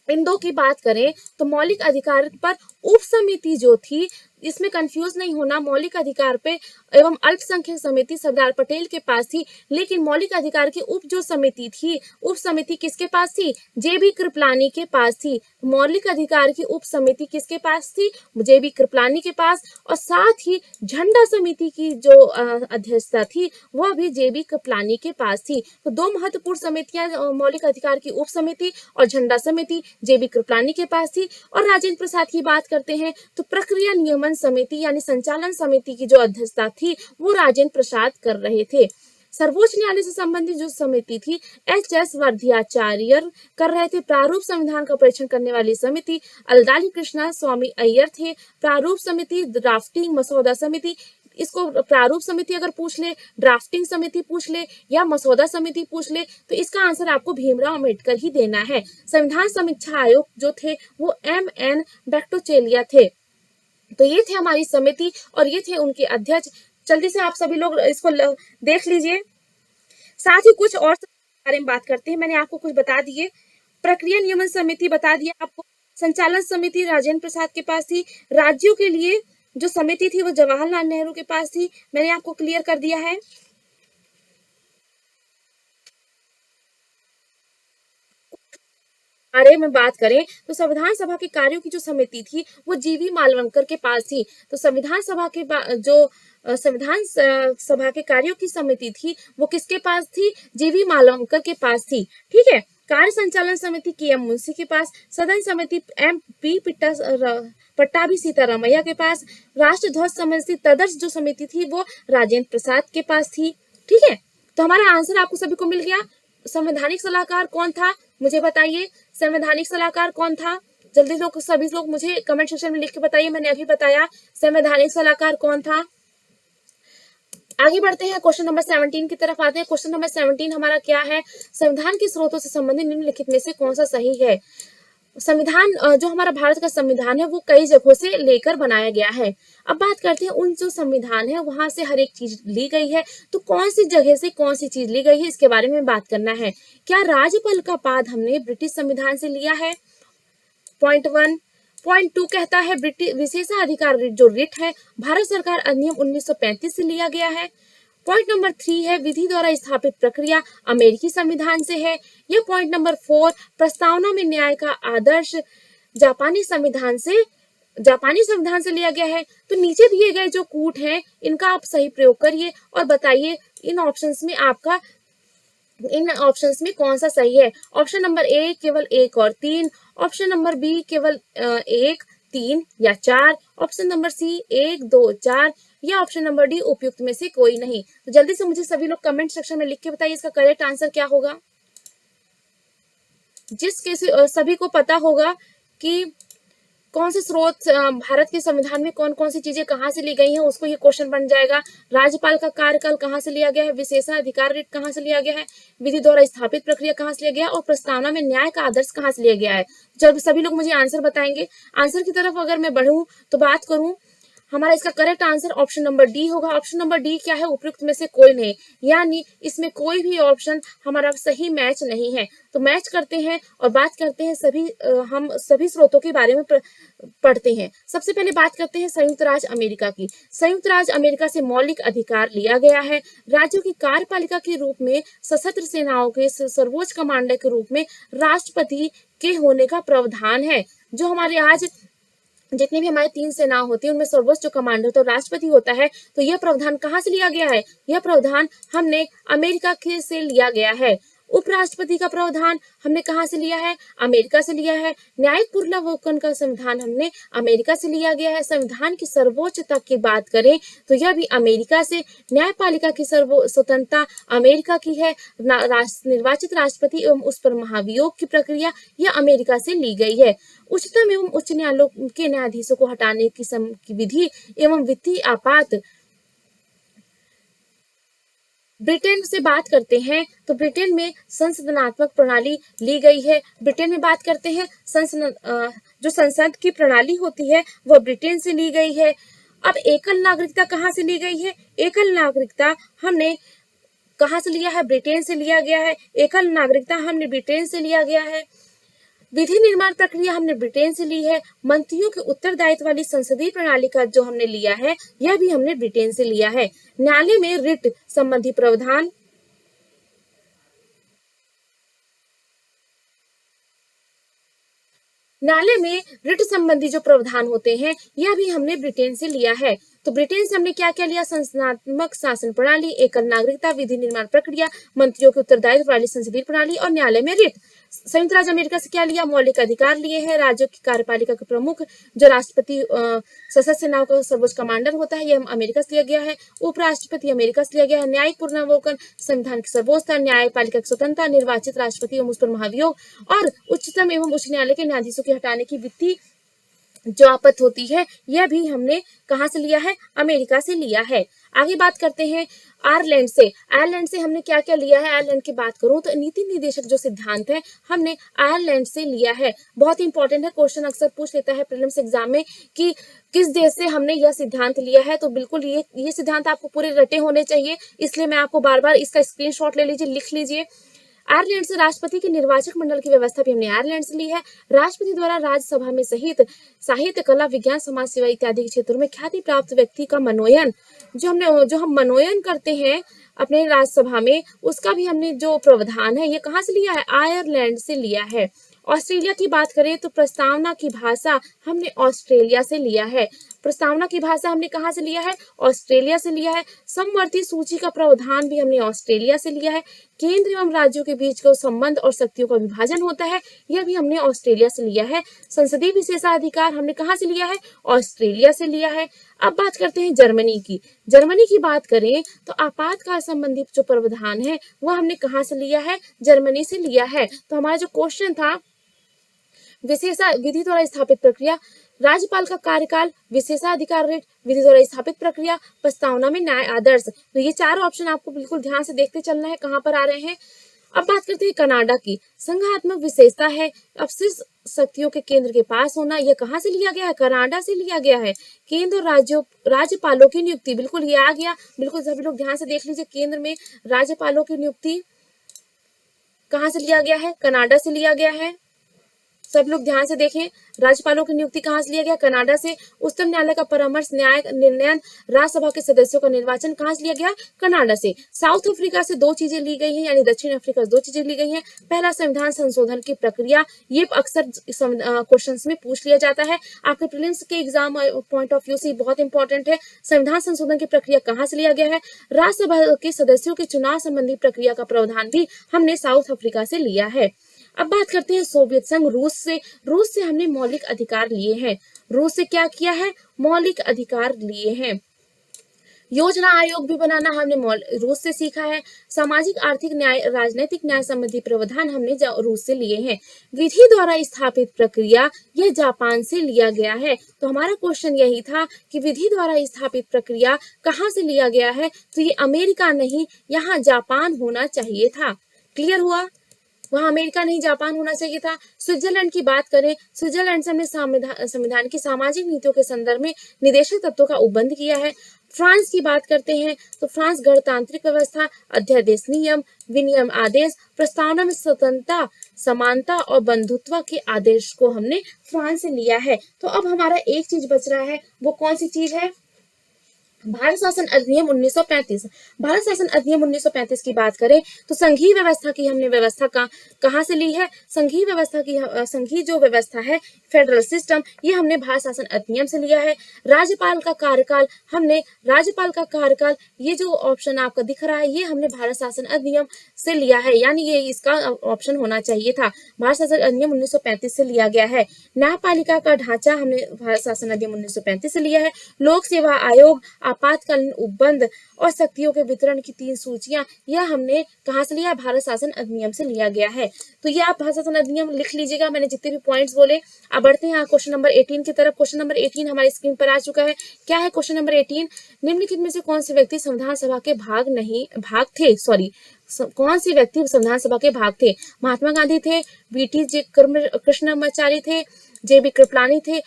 इन दो की बात करें तो मौलिक अधिकार पर उप समिति जो थी, इसमें कंफ्यूज नहीं होना, मौलिक अधिकार पे एवं अल्पसंख्यक समिति सरदार पटेल के पास थी, लेकिन मौलिक अधिकार की उप जो समिति थी, उप समिति किसके पास थी? JB कृपलानी के पास थी। मौलिक अधिकार की उप समिति किसके पास थी? JB कृपलानी के पास। और साथ ही झंडा समिति की जो अध्यक्षता थी वह भी JB कृपलानी के पास थी। तो दो महत्वपूर्ण समितियां, मौलिक अधिकार की उप समिति और झंडा समिति, JB कृपलानी के पास थी। और राजेंद्र प्रसाद की बात करते हैं तो प्रक्रिया नियमन समिति यानी संचालन समिति की जो अध्यक्षता थी वो राजेंद्र प्रसाद कर रहे थे। सर्वोच्च न्यायालय से संबंधित जो समिति थी HS वर्धियाचार्य कर रहे थे। प्रारूप संविधान का परीक्षण करने वाली समिति अलदाली कृष्णा स्वामी अय्यर थे। प्रारूप समिति, ड्राफ्टिंग मसौदा समिति, इसको प्रारूप समिति अगर पूछ ले, ड्राफ्टिंग समिति पूछ ले या मसौदा समिति पूछ ले, तो इसका आंसर आपको भीमराव अम्बेडकर ही देना है। संविधान समीक्षा आयोग जो थे वो MN बैक्टोचेलिया थे। तो ये थे हमारी समिति और ये थे उनके अध्यक्ष। जल्दी से आप सभी लोग इसको देख लीजिए। साथ ही कुछ और बारे में बात करते हैं। मैंने आपको कुछ बता दिए, प्रक्रिया नियमन समिति बता दिया आपको, संचालन समिति राजेंद्र प्रसाद के पास थी। राज्यों के लिए जो समिति थी वो जवाहरलाल नेहरू के पास थी। मैंने आपको क्लियर कर दिया है। बारे में बात करें तो संविधान सभा के कार्यों की जो समिति थी वो जीवी मालवंकर के पास थी। तो संविधान सभा के जो संविधान सभा के कार्यों की समिति थी वो किसके पास थी? जीवी मालवंकर के पास थी। ठीक है। कार्य संचालन समिति के.एम. मुंशी के पास, सदन समिति M.P. पट्टाभी सीतारामैया के पास, राष्ट्र ध्वज समिति तदर्श जो समिति थी वो राजेंद्र प्रसाद के पास थी। ठीक है। तो हमारा आंसर आपको सभी को मिल गया। संवैधानिक सलाहकार कौन था मुझे बताइए। संवैधानिक सलाहकार कौन था? जल्दी लोग सभी लोग मुझे कमेंट सेक्शन में लिख के बताइए। मैंने अभी बताया संवैधानिक सलाहकार कौन था। आगे बढ़ते हैं, क्वेश्चन नंबर 17 की तरफ आते हैं। क्वेश्चन नंबर 17 हमारा क्या है? संविधान के स्रोतों से संबंधित निम्नलिखित में से कौन सा सही है? संविधान जो हमारा भारत का संविधान है वो कई जगहों से लेकर बनाया गया है। अब बात करते हैं उन जो संविधान है वहां से हर एक चीज ली गई है, तो कौन सी जगह से कौन सी चीज ली गई है इसके बारे में बात करना है। क्या राजपल का पाद हमने ब्रिटिश संविधान से लिया है? पॉइंट 1। पॉइंट 2 कहता है ब्रिटिश विशेषाधिकार जो रिट है भारत सरकार अधिनियम 1935 से लिया गया है। पॉइंट नंबर 3 है विधि द्वारा स्थापित प्रक्रिया अमेरिकी संविधान से है। यह पॉइंट नंबर 4 प्रस्तावना में न्याय का आदर्श जापानी संविधान से लिया गया है। तो नीचे दिए गए जो कूट हैं इनका आप सही प्रयोग करिए और बताइए इन ऑप्शंस में कौन सा सही है। ऑप्शन नंबर ए केवल 1 और 3, ऑप्शन नंबर बी केवल 1, 3 या 4, ऑप्शन नंबर सी 1, 2, 4 या ऑप्शन नंबर डी उपयुक्त में से कोई नहीं। तो जल्दी से मुझे सभी लोग कमेंट सेक्शन में लिख के बताइए इसका करेक्ट आंसर क्या होगा। सभी को पता होगा कि कौन से स्रोत भारत के संविधान में कौन कौन सी चीजें कहाँ से ली गई हैं उसको ये क्वेश्चन बन जाएगा। राज्यपाल का कार्यकाल कहाँ से लिया गया है, विशेषाधिकार रिट कहाँ से लिया गया है, विधि द्वारा स्थापित प्रक्रिया कहाँ से लिया गया है और प्रस्तावना में न्याय का आदर्श कहाँ से लिया गया है। जब सभी लोग मुझे आंसर बताएंगे, आंसर की तरफ अगर मैं बढ़ूं तो बात करूं, हमारा इसका correct answer option number D होगा। ऑप्शन नंबर डी क्या है? उपयुक्त में से कोई नहीं, यानी इसमें कोई भी ऑप्शन हमारा सही मैच नहीं है। तो मैच करते हैं और बात करते हैं हम सभी स्रोतों के बारे में पढ़ते हैं। सबसे पहले बात करते हैं संयुक्त राज्य अमेरिका की। संयुक्त राज्य अमेरिका से मौलिक अधिकार लिया गया है। राज्यों की कार्यपालिका के रूप में सशस्त्र सेनाओं के सर्वोच्च कमांडर के रूप में राष्ट्रपति के होने का प्रावधान है। जो हमारे आज जितनी भी हमारी 3 सेना होती है उनमें सर्वोच्च जो कमांडर तो राष्ट्रपति होता है। तो यह प्रावधान कहाँ से लिया गया है? यह प्रावधान हमने अमेरिका से लिया गया है। उपराष्ट्रपति का प्रावधान हमने कहाँ से लिया है? अमेरिका से लिया है। न्यायिक पुनरावलोकन का संविधान हमने अमेरिका से लिया गया है। संविधान की सर्वोच्चता की बात करें तो यह भी अमेरिका से। न्यायपालिका की स्वतंत्रता अमेरिका की है। निर्वाचित राष्ट्रपति एवं उस पर महाभियोग की प्रक्रिया यह अमेरिका से ली गई है। उच्चतम एवं उच्च न्यायालयों के न्यायाधीशों को हटाने की विधि एवं वित्तीय आपात ब्रिटेन से बात करते हैं तो ब्रिटेन में संसदनात्मक प्रणाली ली गई है। ब्रिटेन में बात करते हैं जो संसद की प्रणाली होती है वह ब्रिटेन से ली गई है। अब एकल नागरिकता कहाँ से ली गई है? एकल नागरिकता हमने कहाँ से लिया है? ब्रिटेन से लिया गया है। एकल नागरिकता हमने ब्रिटेन से लिया गया है। विधि निर्माण प्रक्रिया हमने ब्रिटेन से ली है। मंत्रियों के उत्तरदायित्व वाली संसदीय प्रणाली का जो हमने लिया है यह भी हमने ब्रिटेन से लिया है। न्यायालय में रिट संबंधी प्रावधान न्यायालय में रिट संबंधी जो प्रावधान होते हैं यह भी हमने ब्रिटेन से लिया है। तो ब्रिटेन से हमने क्या क्या लिया? संसदनात्मक शासन प्रणाली, एकल नागरिकता, विधि निर्माण प्रक्रिया, मंत्रियों के उत्तरदायित्व वाली संसदीय प्रणाली और न्यायालय में रिट। संयुक्त राज्य अमेरिका से क्या लिया? मौलिक अधिकार लिए हैं। राज्यों की कार्यपालिका के प्रमुख जो राष्ट्रपति सशस्त्र सेनाओं का सर्वोच्च कमांडर होता है यह अमेरिका से लिया गया है। उपराष्ट्रपति अमेरिका से लिया गया है। न्यायिक पुनरावलोकन, संविधान की सर्वोच्चता, न्यायपालिका की स्वतंत्रता, निर्वाचित राष्ट्रपति एवं उस पर महाभियोग और उच्चतम एवं उच्च न्यायालय के न्यायाधीशों के हटाने की वित्तीय जो आपत्ति होती है यह भी हमने कहां से लिया है? अमेरिका से लिया है। आगे बात करते हैं आयरलैंड से। आयरलैंड से हमने क्या क्या लिया है? आयरलैंड की बात करूं तो नीति निर्देशक जो सिद्धांत है हमने आयरलैंड से लिया है। बहुत इंपॉर्टेंट है, क्वेश्चन अक्सर पूछ लेता है प्रीलिम्स एग्जाम में कि किस देश से हमने यह सिद्धांत लिया है। तो बिल्कुल ये सिद्धांत आपको पूरे रटे होने चाहिए, इसलिए मैं आपको बार बार इसका स्क्रीनशॉट ले लीजिए, लिख लीजिए। आयरलैंड से राष्ट्रपति के निर्वाचक मंडल की व्यवस्था भी हमने आयरलैंड से ली है। राष्ट्रपति द्वारा राज्यसभा में सहित साहित्य, कला, विज्ञान, समाज सेवा इत्यादि के क्षेत्रों में ख्याति प्राप्त व्यक्ति का मनोनयन, जो हम मनोनयन करते हैं अपने राज्यसभा में, उसका भी हमने जो प्रावधान है ये कहाँ से लिया है? आयरलैंड से लिया है। ऑस्ट्रेलिया की बात करें तो प्रस्तावना की भाषा हमने ऑस्ट्रेलिया से लिया है। प्रस्तावना की भाषा हमने कहाँ से लिया है? ऑस्ट्रेलिया से लिया है। समवर्ती सूची का प्रावधान भी हमने ऑस्ट्रेलिया से लिया है। केंद्र एवं राज्यों के बीच का संबंध और शक्तियों का विभाजन होता है, यह भी हमने ऑस्ट्रेलिया से लिया है। संसदीय विशेषाधिकार हमने कहाँ से लिया है? ऑस्ट्रेलिया से लिया है। अब बात करते हैं जर्मनी की। जर्मनी की बात करें तो आपातकाल संबंधी जो प्रावधान है वह हमने कहाँ से लिया है? जर्मनी से लिया है। तो हमारा जो क्वेश्चन था, विशेषा विधि द्वारा स्थापित प्रक्रिया, राज्यपाल का कार्यकाल, विशेषाधिकार रेट, विधि द्वारा स्थापित प्रक्रिया, प्रस्तावना में न्याय आदर्श। तो ये चारों ऑप्शन आपको बिल्कुल ध्यान से देखते चलना है कहाँ पर आ रहे हैं। अब बात करते हैं कनाडा की। संघात्मक विशेषता है अपशिष्ट शक्तियों के केंद्र के पास होना, यह कहाँ से लिया गया है? कनाडा से लिया गया है। केंद्र और राज्यपालों की नियुक्ति, बिल्कुल ये आ गया, बिल्कुल सभी लोग ध्यान से देख लीजिए। केंद्र में राज्यपालों की नियुक्ति कहाँ से लिया गया है? कनाडा से लिया गया है। सब लोग ध्यान से देखें, राज्यपालों की नियुक्ति कहाँ से लिया गया? कनाडा से। उच्चतम न्यायालय का परामर्श, न्याय निर्णय, राज्यसभा के सदस्यों का निर्वाचन कहाँ से लिया गया? कनाडा से। साउथ अफ्रीका से दो चीजें ली गई हैं, यानी दक्षिण अफ्रीका से दो चीजें ली गई हैं। पहला, संविधान संशोधन की प्रक्रिया, ये अक्सर क्वेश्चंस में पूछ लिया जाता है, आपके प्रीलिम्स के एग्जाम पॉइंट ऑफ व्यू से बहुत इंपॉर्टेंट है। संविधान संशोधन की प्रक्रिया कहाँ से लिया गया है? राज्यसभा के सदस्यों के चुनाव संबंधी प्रक्रिया का प्रावधान भी हमने साउथ अफ्रीका से लिया है। अब बात करते हैं सोवियत संघ, रूस से। रूस से हमने मौलिक अधिकार लिए हैं। रूस से क्या किया है? मौलिक अधिकार लिए हैं। योजना आयोग भी बनाना हमने रूस से सीखा है। सामाजिक, आर्थिक न्याय, राजनीतिक न्याय संबंधी प्रावधान हमने रूस से लिए हैं। विधि द्वारा स्थापित प्रक्रिया, यह जापान से लिया गया है। तो हमारा क्वेश्चन यही था कि विधि द्वारा स्थापित प्रक्रिया कहाँ से लिया गया है? तो ये अमेरिका नहीं, यहाँ जापान होना चाहिए था। क्लियर हुआ? वहां अमेरिका नहीं, जापान होना चाहिए था। स्विट्जरलैंड की बात करें, स्विट्जरलैंड से हमने संविधान की सामाजिक नीतियों के संदर्भ में निदेशक तत्वों का उपबंध किया है। फ्रांस की बात करते हैं तो फ्रांस गणतांत्रिक व्यवस्था, अध्यादेश नियम, विनियम आदेश, प्रस्तावना में स्वतंत्रता, समानता और बंधुत्व के आदेश को हमने फ्रांस से लिया है। तो अब हमारा एक चीज बच रहा है, वो कौन सी चीज है? भारत शासन अधिनियम 1935। भारत शासन अधिनियम 1935 की बात करें तो संघीय व्यवस्था की हमने व्यवस्था कहाँ से ली है? संघीय व्यवस्था की संघीय जो व्यवस्था है, फेडरल सिस्टम, ये हमने भारत शासन अधिनियम से लिया है। राज्यपाल का कार्यकाल, ये जो ऑप्शन आपका दिख रहा है, ये हमने भारत शासन अधिनियम से लिया है, यानी ये इसका ऑप्शन होना चाहिए था। भारत शासन अधिनियम 1935 से लिया गया है। न्यायपालिका का ढांचा हमने भारत शासन अधिनियम 1935 से लिया है। लोक सेवा आयोग, आपातकालीन उपबंध और शक्तियों के वितरण की 3 सूचियां, यह हमने कहाँ से लिया? भारत शासन अधिनियम से लिया गया है। तो ये आप भारत शासन अधिनियम लिख लीजिएगा, मैंने जितने भी पॉइंट्स बोले। अब बढ़ते हैं क्वेश्चन नंबर 18 की तरफ। क्वेश्चन नंबर 18 हमारी स्क्रीन पर आ चुका है। क्या है क्वेश्चन नंबर 18? निम्नलिखित में से कौन से व्यक्ति संविधान सभा के कौन से व्यक्ति संविधान सभा के भाग थे? महात्मा गांधी थे, बीटी कृष्णमाचारी थे, जेबी कृपलानी थे,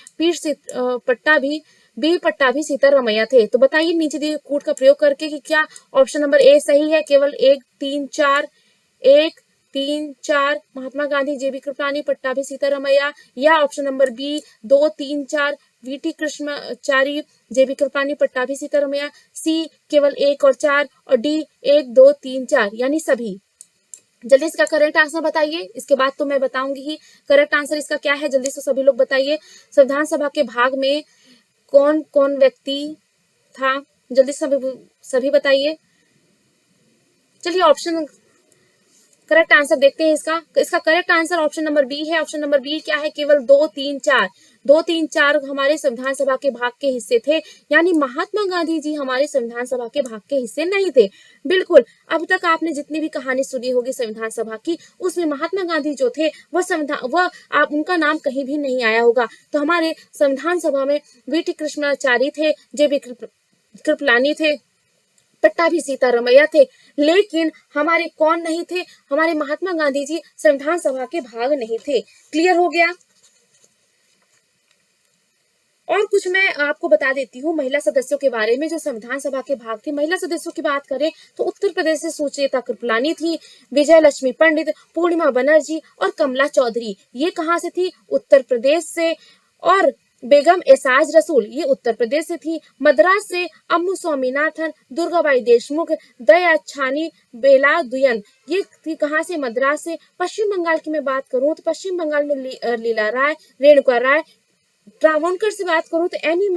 बी पट्टाभी सीतारमैया थे। तो बताइए नीचे दिए कोड का प्रयोग करके कि क्या ऑप्शन नंबर ए सही है? केवल 1 3 4 महात्मा गांधी, जेबी कृपलानी, पट्टाभी सीतारमैया, या option number B 2 3 4 V T Krishnamachari, J B Kripalani, Pattabhi Sitaramayya, C केवल 1 और 4, और डी 1 2 3 4 यानी सभी। जल्दी इसका करेक्ट आंसर बताइए, इसके बाद तो मैं बताऊंगी ही करेक्ट आंसर इसका क्या है। जल्दी से सभी लोग बताइए, संविधान सभा के भाग में कौन कौन व्यक्ति था? जल्दी सभी बताइए। चलिए ऑप्शन करेक्ट आंसर देखते हैं इसका correct answer option number B है। ऑप्शन नंबर बी क्या है? केवल 2 3 4 हमारे संविधान सभा के भाग के हिस्से थे, यानी महात्मा गांधी जी हमारे संविधान सभा के भाग के हिस्से नहीं थे। बिल्कुल, अब तक आपने जितनी भी कहानी सुनी होगी संविधान सभा की, उसमें महात्मा गांधी जो थे उनका नाम कहीं भी नहीं आया होगा। तो हमारे संविधान सभा में वीटी कृष्णमाचारी थे, जेबी कृपलानी थे, पट्टाभी सीतारमैया थे, लेकिन हमारे कौन नहीं थे? हमारे महात्मा गांधी जी संविधान सभा के भाग नहीं थे। क्लियर हो गया? और कुछ मैं आपको बता देती हूँ महिला सदस्यों के बारे में जो संविधान सभा के भाग थे। महिला सदस्यों की बात करें तो उत्तर प्रदेश से सुचेता कृपलानी थी, विजय लक्ष्मी पंडित, पूर्णिमा बनर्जी और कमला चौधरी, ये कहाँ से थी? उत्तर प्रदेश से। और बेगम एसाज रसूल, ये उत्तर प्रदेश से थी। मद्रास से अम्मू स्वामीनाथन, दुर्गाबाई देशमुख, दया छानी बेलादुयन, ये थी कहाँ से? मद्रास से। पश्चिम बंगाल की मैं बात करूं तो पश्चिम बंगाल में लीला राय, रेणुका राय। ट्रावणकर से बात करूं तो एनी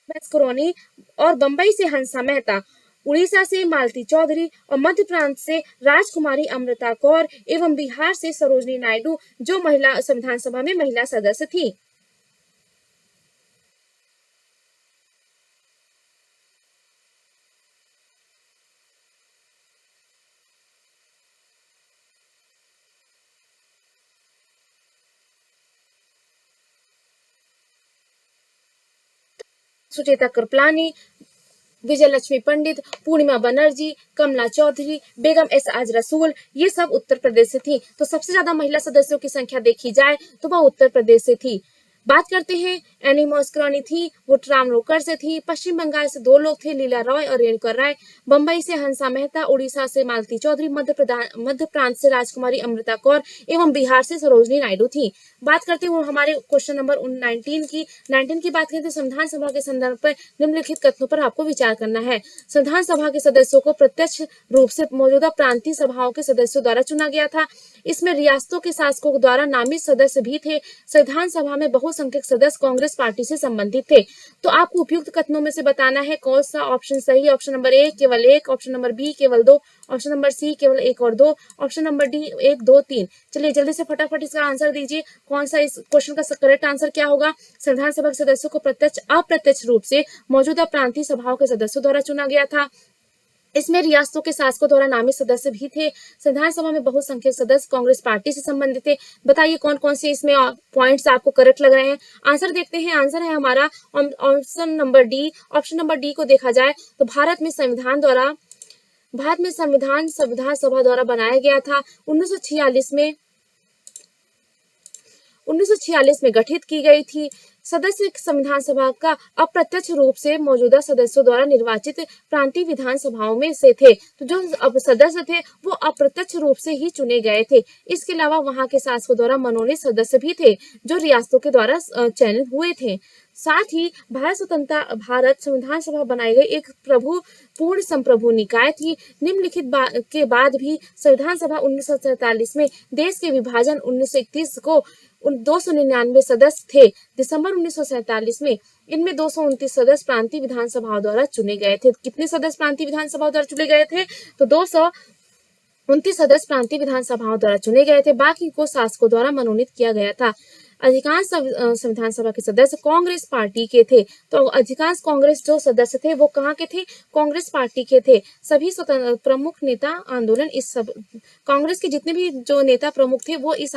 मैस्करोनी और बंबई से हंसा मेहता, उड़ीसा से मालती चौधरी और मध्य प्रांत से राजकुमारी अमृता कौर एवं बिहार से सरोजनी नायडू, जो महिला संविधान सभा में महिला सदस्य थी। सुचेता कृपलानी, विजय लक्ष्मी पंडित, पूर्णिमा बनर्जी, कमला चौधरी, बेगम एस आज रसूल, ये सब उत्तर प्रदेश से थी। तो सबसे ज्यादा महिला सदस्यों की संख्या देखी जाए तो वह उत्तर प्रदेश से थी। बात करते हैं एनी मॉस्करॉनी थी, वो ट्रावणकर से थी। पश्चिम बंगाल से दो लोग थे, लीला रॉय और रेणुका राय। बंबई से हंसा मेहता, उड़ीसा से मालती चौधरी, मध्य प्रांत से राजकुमारी अमृता कौर एवं बिहार से सरोजनी नायडू थी। बात करते हैं हमारे क्वेश्चन नंबर 19 की बात करें तो संविधान सभा के संदर्भ पर निम्नलिखित कथनों पर आपको विचार करना है। संविधान सभा के सदस्यों को प्रत्यक्ष रूप से मौजूदा प्रांतीय सभाओं के सदस्यों द्वारा चुना गया था। इसमें रियासतों के शासकों द्वारा नामित सदस्य भी थे। संविधान सभा में बहुसंख्यक सदस्य कांग्रेस पार्टी से संबंधित थे। तो आपको उपयुक्त कथनों में से बताना है कौन सा ऑप्शन सही है। ऑप्शन नंबर ए केवल एक, ऑप्शन नंबर बी केवल दो, ऑप्शन नंबर सी केवल एक और दो, ऑप्शन नंबर डी एक दो तीन। चलिए जल्दी से फटाफट इसका आंसर दीजिए, कौन सा इस क्वेश्चन का करेक्ट आंसर क्या होगा? संविधान सभा के सदस्यों को प्रत्यक्ष अप्रत्यक्ष रूप से मौजूदा प्रांतीय सभाओं के सदस्यों द्वारा चुना गया था। इसमें रियासतों के शासकों द्वारा नामित सदस्य भी थे। संविधान सभा में बहुसंख्यक सदस्य कांग्रेस पार्टी से संबंधित थे। बताइए कौन कौन से इसमें पॉइंट्स आपको करेक्ट लग रहे हैं। आंसर देखते हैं। आंसर है हमारा option number D. Option number D को देखा जाए तो भारत में संविधान सभा द्वारा बनाया गया था। 1946 में गठित की गई थी। सदस्य संविधान सभा का अप्रत्यक्ष रूप से मौजूदा सदस्यों द्वारा निर्वाचित प्रांतीय विधानसभाओं में से थे। तो जो अब सदस्य थे वो अप्रत्यक्ष रूप से ही चुने गए थे। इसके अलावा वहां के शासकों द्वारा मनोनीत सदस्य भी थे जो रियासतों के द्वारा चयनित हुए थे। साथ ही भारत संविधान सभा बनाई गई एक पूर्ण संप्रभु निकाय थी। निम्नलिखित के बाद भी संविधान सभा 1947 में देश के विभाजन 1931 को 299 सदस्य थे। दिसंबर 1947 में इनमें 229 सदस्य प्रांतीय विधानसभाओं द्वारा चुने गए थे। कितने सदस्य प्रांतीय विधानसभाओं द्वारा चुने गए थे? तो 229 सदस्य प्रांतीय विधानसभाओं द्वारा चुने गए थे। बाकी को शासकों द्वारा मनोनीत किया गया था। अधिकांश संविधान सभा के सदस्य कांग्रेस पार्टी के थे। तो अधिकांश कांग्रेस जो सदस्य थे वो कहाँ के थे? कांग्रेस पार्टी के थे। सभी प्रमुख नेता आंदोलन इस सब कांग्रेस के जितने भी जो नेता प्रमुख थे वो इस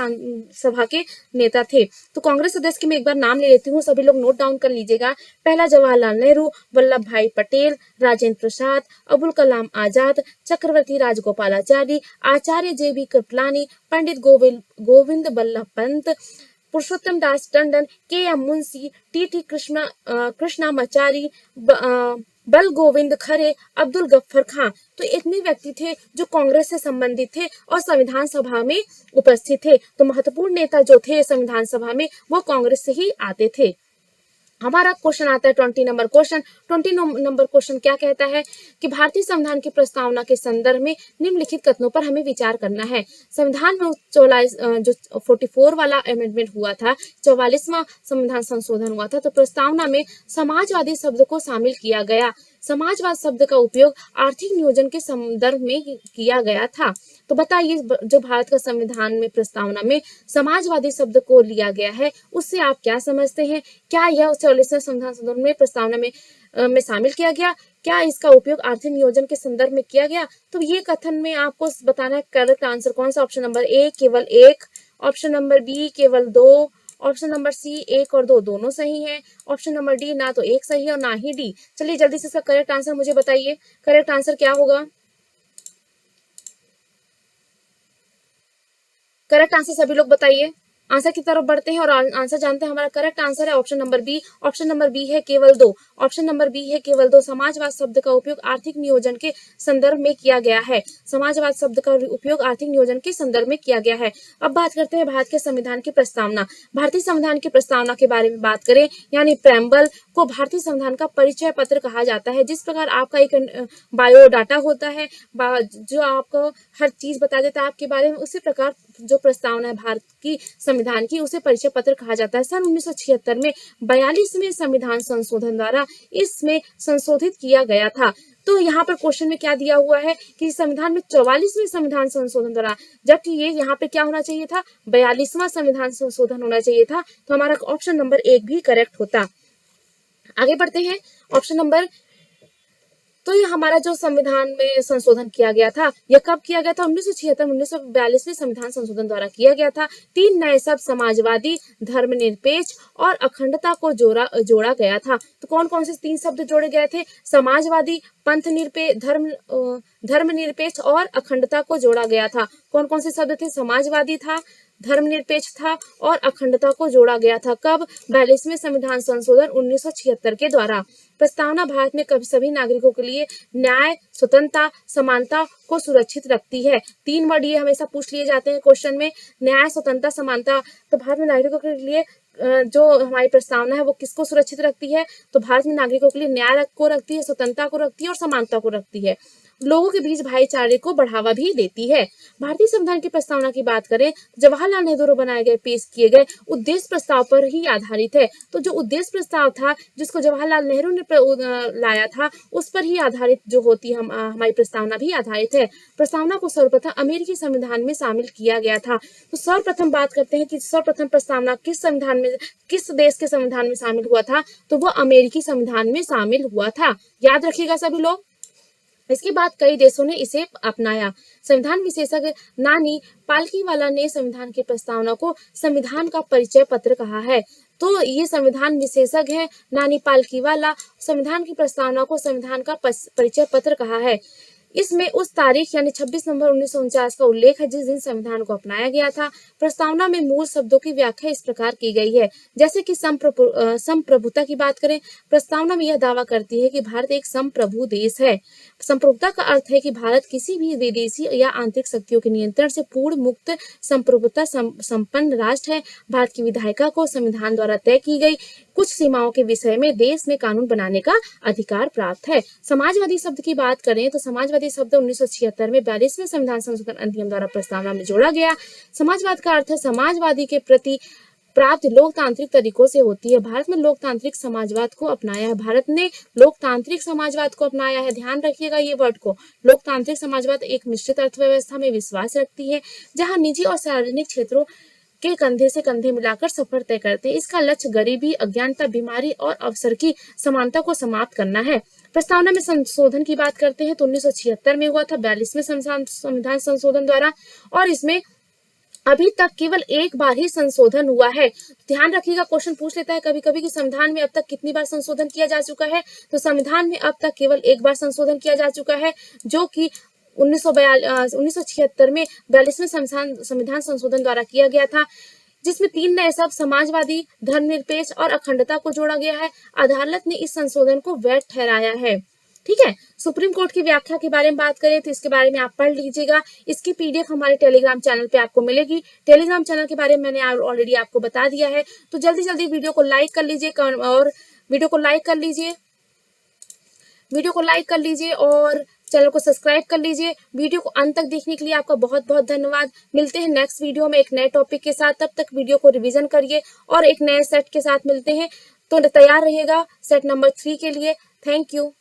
सभा के नेता थे। तो कांग्रेस सदस्य के मैं एक बार नाम ले लेती हूँ, सभी लोग नोट डाउन कर लीजिएगा। पहला जवाहरलाल नेहरू, वल्लभ भाई पटेल, राजेंद्र प्रसाद, अबुल कलाम आजाद, चक्रवर्ती राजगोपालाचारी, आचार्य JB कृपलानी, पंडित गोविंद बल्लभ पंत, पुरुषोत्तम दास टंडन, KM मुंशी, TT कृष्णामाचारी, बल गोविंद खरे, अब्दुल गफ्फर खां। तो इतने व्यक्ति थे जो कांग्रेस से संबंधित थे और संविधान सभा में उपस्थित थे। तो महत्वपूर्ण नेता जो थे संविधान सभा में वो कांग्रेस से ही आते थे। हमारा क्वेश्चन आता है 20 नंबर क्वेश्चन। 20 नंबर क्वेश्चन क्या कहता है कि भारतीय संविधान की प्रस्तावना के संदर्भ में निम्नलिखित कथनों पर हमें विचार करना है। संविधान में 44 वाला अमेंडमेंट हुआ था, 44वां संविधान संशोधन हुआ था, तो प्रस्तावना में समाजवादी शब्द को शामिल किया गया। समाजवाद शब्द का उपयोग आर्थिक नियोजन के संदर्भ में किया गया था। तो बताइए जो भारत का संविधान में प्रस्तावना में समाजवादी शब्द को लिया गया है उससे आप क्या समझते हैं? क्या यह 44वें संविधान संशोधन में प्रस्तावना में शामिल किया गया? क्या इसका उपयोग आर्थिक नियोजन के संदर्भ में किया गया? तो ये कथन में आपको बताना है करेक्ट आंसर कौन सा। ऑप्शन नंबर ए केवल एक, ऑप्शन नंबर बी केवल दो, ऑप्शन नंबर सी एक और दो दोनों सही है, ऑप्शन नंबर डी ना तो एक सही है और ना ही डी। चलिए जल्दी से इसका करेक्ट आंसर मुझे बताइए, करेक्ट आंसर क्या होगा? करेक्ट आंसर सभी लोग बताइए। आंसर की तरफ बढ़ते हैं और आंसर जानते हैं। हमारा करेक्ट आंसर है option number B. Option number B है केवल दो। ऑप्शन नंबर बी है केवल दो। समाजवाद शब्द का उपयोग आर्थिक नियोजन के संदर्भ में किया गया है। समाजवाद शब्द का उपयोग आर्थिक नियोजन के संदर्भ में किया गया है। अब बात करते हैं भारत के संविधान की प्रस्तावना। भारतीय संविधान की प्रस्तावना के बारे में बात करें, यानी प्रेम्बल को भारतीय संविधान का परिचय पत्र कहा जाता है। जिस प्रकार आपका एक बायोडाटा होता है, जो आपको हर चीज बता देता है आपके बारे में, उसी प्रकार जो प्रस्तावना है भारत की संविधान की, उसे परिचय पत्र कहा जाता है। सन 1976 में 42वें संविधान संशोधन द्वारा इसमें संशोधित किया गया था। तो यहाँ पर क्वेश्चन में क्या दिया हुआ है कि संविधान में 44वें संविधान संशोधन द्वारा, जबकि ये यहाँ पे क्या होना चाहिए था, 42वां संविधान संशोधन होना चाहिए था। तो हमारा ऑप्शन नंबर 1 भी करेक्ट होता। आगे बढ़ते हैं। ऑप्शन नंबर, तो ये हमारा जो संविधान में संशोधन किया गया था, यह कब किया गया था, 1976-1942 में संविधान संशोधन द्वारा किया गया था। 3 नए शब्द समाजवादी, धर्मनिरपेक्ष और अखंडता को जोड़ा गया था। तो कौन कौन से 3 शब्द जोड़े गए थे, समाजवादी, धर्मनिरपेक्ष और अखंडता को जोड़ा गया था। कौन कौन से शब्द थे, समाजवादी था, धर्मनिरपेक्ष था और अखंडता को जोड़ा गया था। कब, 42वें संविधान संशोधन 1976 के द्वारा। प्रस्तावना भारत में सभी नागरिकों के लिए न्याय, स्वतंत्रता, समानता को सुरक्षित रखती है। 3 वर्ड ये हमेशा पूछ लिए जाते हैं क्वेश्चन में, न्याय, स्वतंत्रता, समानता। तो भारत में नागरिकों के लिए जो हमारी प्रस्तावना है वो किसको सुरक्षित रखती है, तो भारत में नागरिकों के लिए न्याय को रखती है, स्वतंत्रता को रखती है और समानता को रखती है। लोगों के बीच भाईचारे को बढ़ावा भी देती है। भारतीय संविधान की प्रस्तावना की बात करें, जवाहरलाल नेहरू द्वारा बनाए गए पेश किए गए उद्देश्य प्रस्ताव पर ही आधारित है। तो जो उद्देश्य प्रस्ताव था जिसको जवाहरलाल नेहरू ने लाया था, उस पर ही आधारित जो होती है हमारी प्रस्तावना भी आधारित है। प्रस्तावना को सर्वप्रथम अमेरिकी संविधान में शामिल किया गया था। तो सर्वप्रथम बात करते हैं कि सर्वप्रथम प्रस्तावना किस संविधान में, किस देश के संविधान में शामिल हुआ था, तो वो अमेरिकी संविधान में शामिल हुआ था। याद रखिएगा सभी लोग। इसके बाद कई देशों ने इसे अपनाया। संविधान विशेषज्ञ नानी पालकीवाला ने संविधान की प्रस्तावना को संविधान का परिचय पत्र कहा है। तो ये संविधान विशेषज्ञ है नानी पालकीवाला, संविधान की प्रस्तावना को संविधान का परिचय पत्र कहा है। इसमें उस तारीख यानी 26 नवंबर 1949 का उल्लेख है जिस दिन संविधान को अपनाया गया था। प्रस्तावना में मूल शब्दों की व्याख्या इस प्रकार की गई है, जैसे कि संप्रभुता की बात करें, प्रस्तावना में यह दावा करती है कि भारत एक संप्रभु देश है। संप्रभुता का अर्थ है कि भारत किसी भी विदेशी या आंतरिक शक्तियों के नियंत्रण से पूर्ण मुक्त संप्रभुता संपन्न राष्ट्र है। भारत की विधायिका को संविधान द्वारा तय की गई कुछ सीमाओं के विषय में देश में कानून बनाने का अधिकार प्राप्त है। समाजवादी शब्द की बात करें तो समाजवादी शब्द 1976 में 42वें संविधान संशोधन अधिनियम द्वारा प्रस्तावना में जोड़ा गया। समाजवाद का अर्थ है समाजवादी के प्रति प्राप्त लोकतांत्रिक तरीकों से होती है। भारत में लोकतांत्रिक समाजवाद को अपनाया है। भारत ने लोकतांत्रिक समाजवाद को अपनाया है। ध्यान रखिएगा ये वर्ड को। लोकतांत्रिक समाजवाद एक निश्चित अर्थव्यवस्था में विश्वास रखती है जहां निजी और सार्वजनिक क्षेत्रों के कंधे से कंधे मिलाकर सफर तय करते हैं। इसका लक्ष्य गरीबी, अज्ञानता, बीमारी और अवसर की समानता को समाप्त करना है। प्रस्तावना में संशोधन की बात करते हैं तो 1976 में हुआ था 42वें संविधान संशोधन द्वारा, और इसमें अभी तक केवल एक बार ही संशोधन हुआ है। ध्यान रखिएगा, क्वेश्चन पूछ लेता है कभी कभी कि संविधान में अब तक कितनी बार संशोधन किया जा चुका है। तो संविधान में अब तक केवल एक बार संशोधन किया जा चुका है, जो कि 1976 में 42वें संविधान संशोधन द्वारा किया गया था, जिसमें 3 नए शब्द समाजवादी, धर्मनिरपेक्ष और अखंडता को जोड़ा गया है। अदालत ने इस संशोधन को वैध ठहराया है। ठीक है। सुप्रीम कोर्ट की व्याख्या के बारे में बात करें तो इसके बारे में आप पढ़ लीजिएगा। इसकी पीडीएफ हमारे टेलीग्राम चैनल पे आपको मिलेगी। टेलीग्राम चैनल के बारे में मैंने ऑलरेडी आपको बता दिया है। तो जल्दी जल्दी वीडियो को लाइक कर लीजिए और वीडियो को लाइक कर लीजिए और चैनल को सब्सक्राइब कर लीजिए। वीडियो को अंत तक देखने के लिए आपका बहुत बहुत धन्यवाद। मिलते हैं नेक्स्ट वीडियो में एक नए टॉपिक के साथ। तब तक वीडियो को रिवीजन करिए और एक नए सेट के साथ मिलते हैं। तो तैयार रहिएगा सेट नंबर 3 के लिए। Thank you.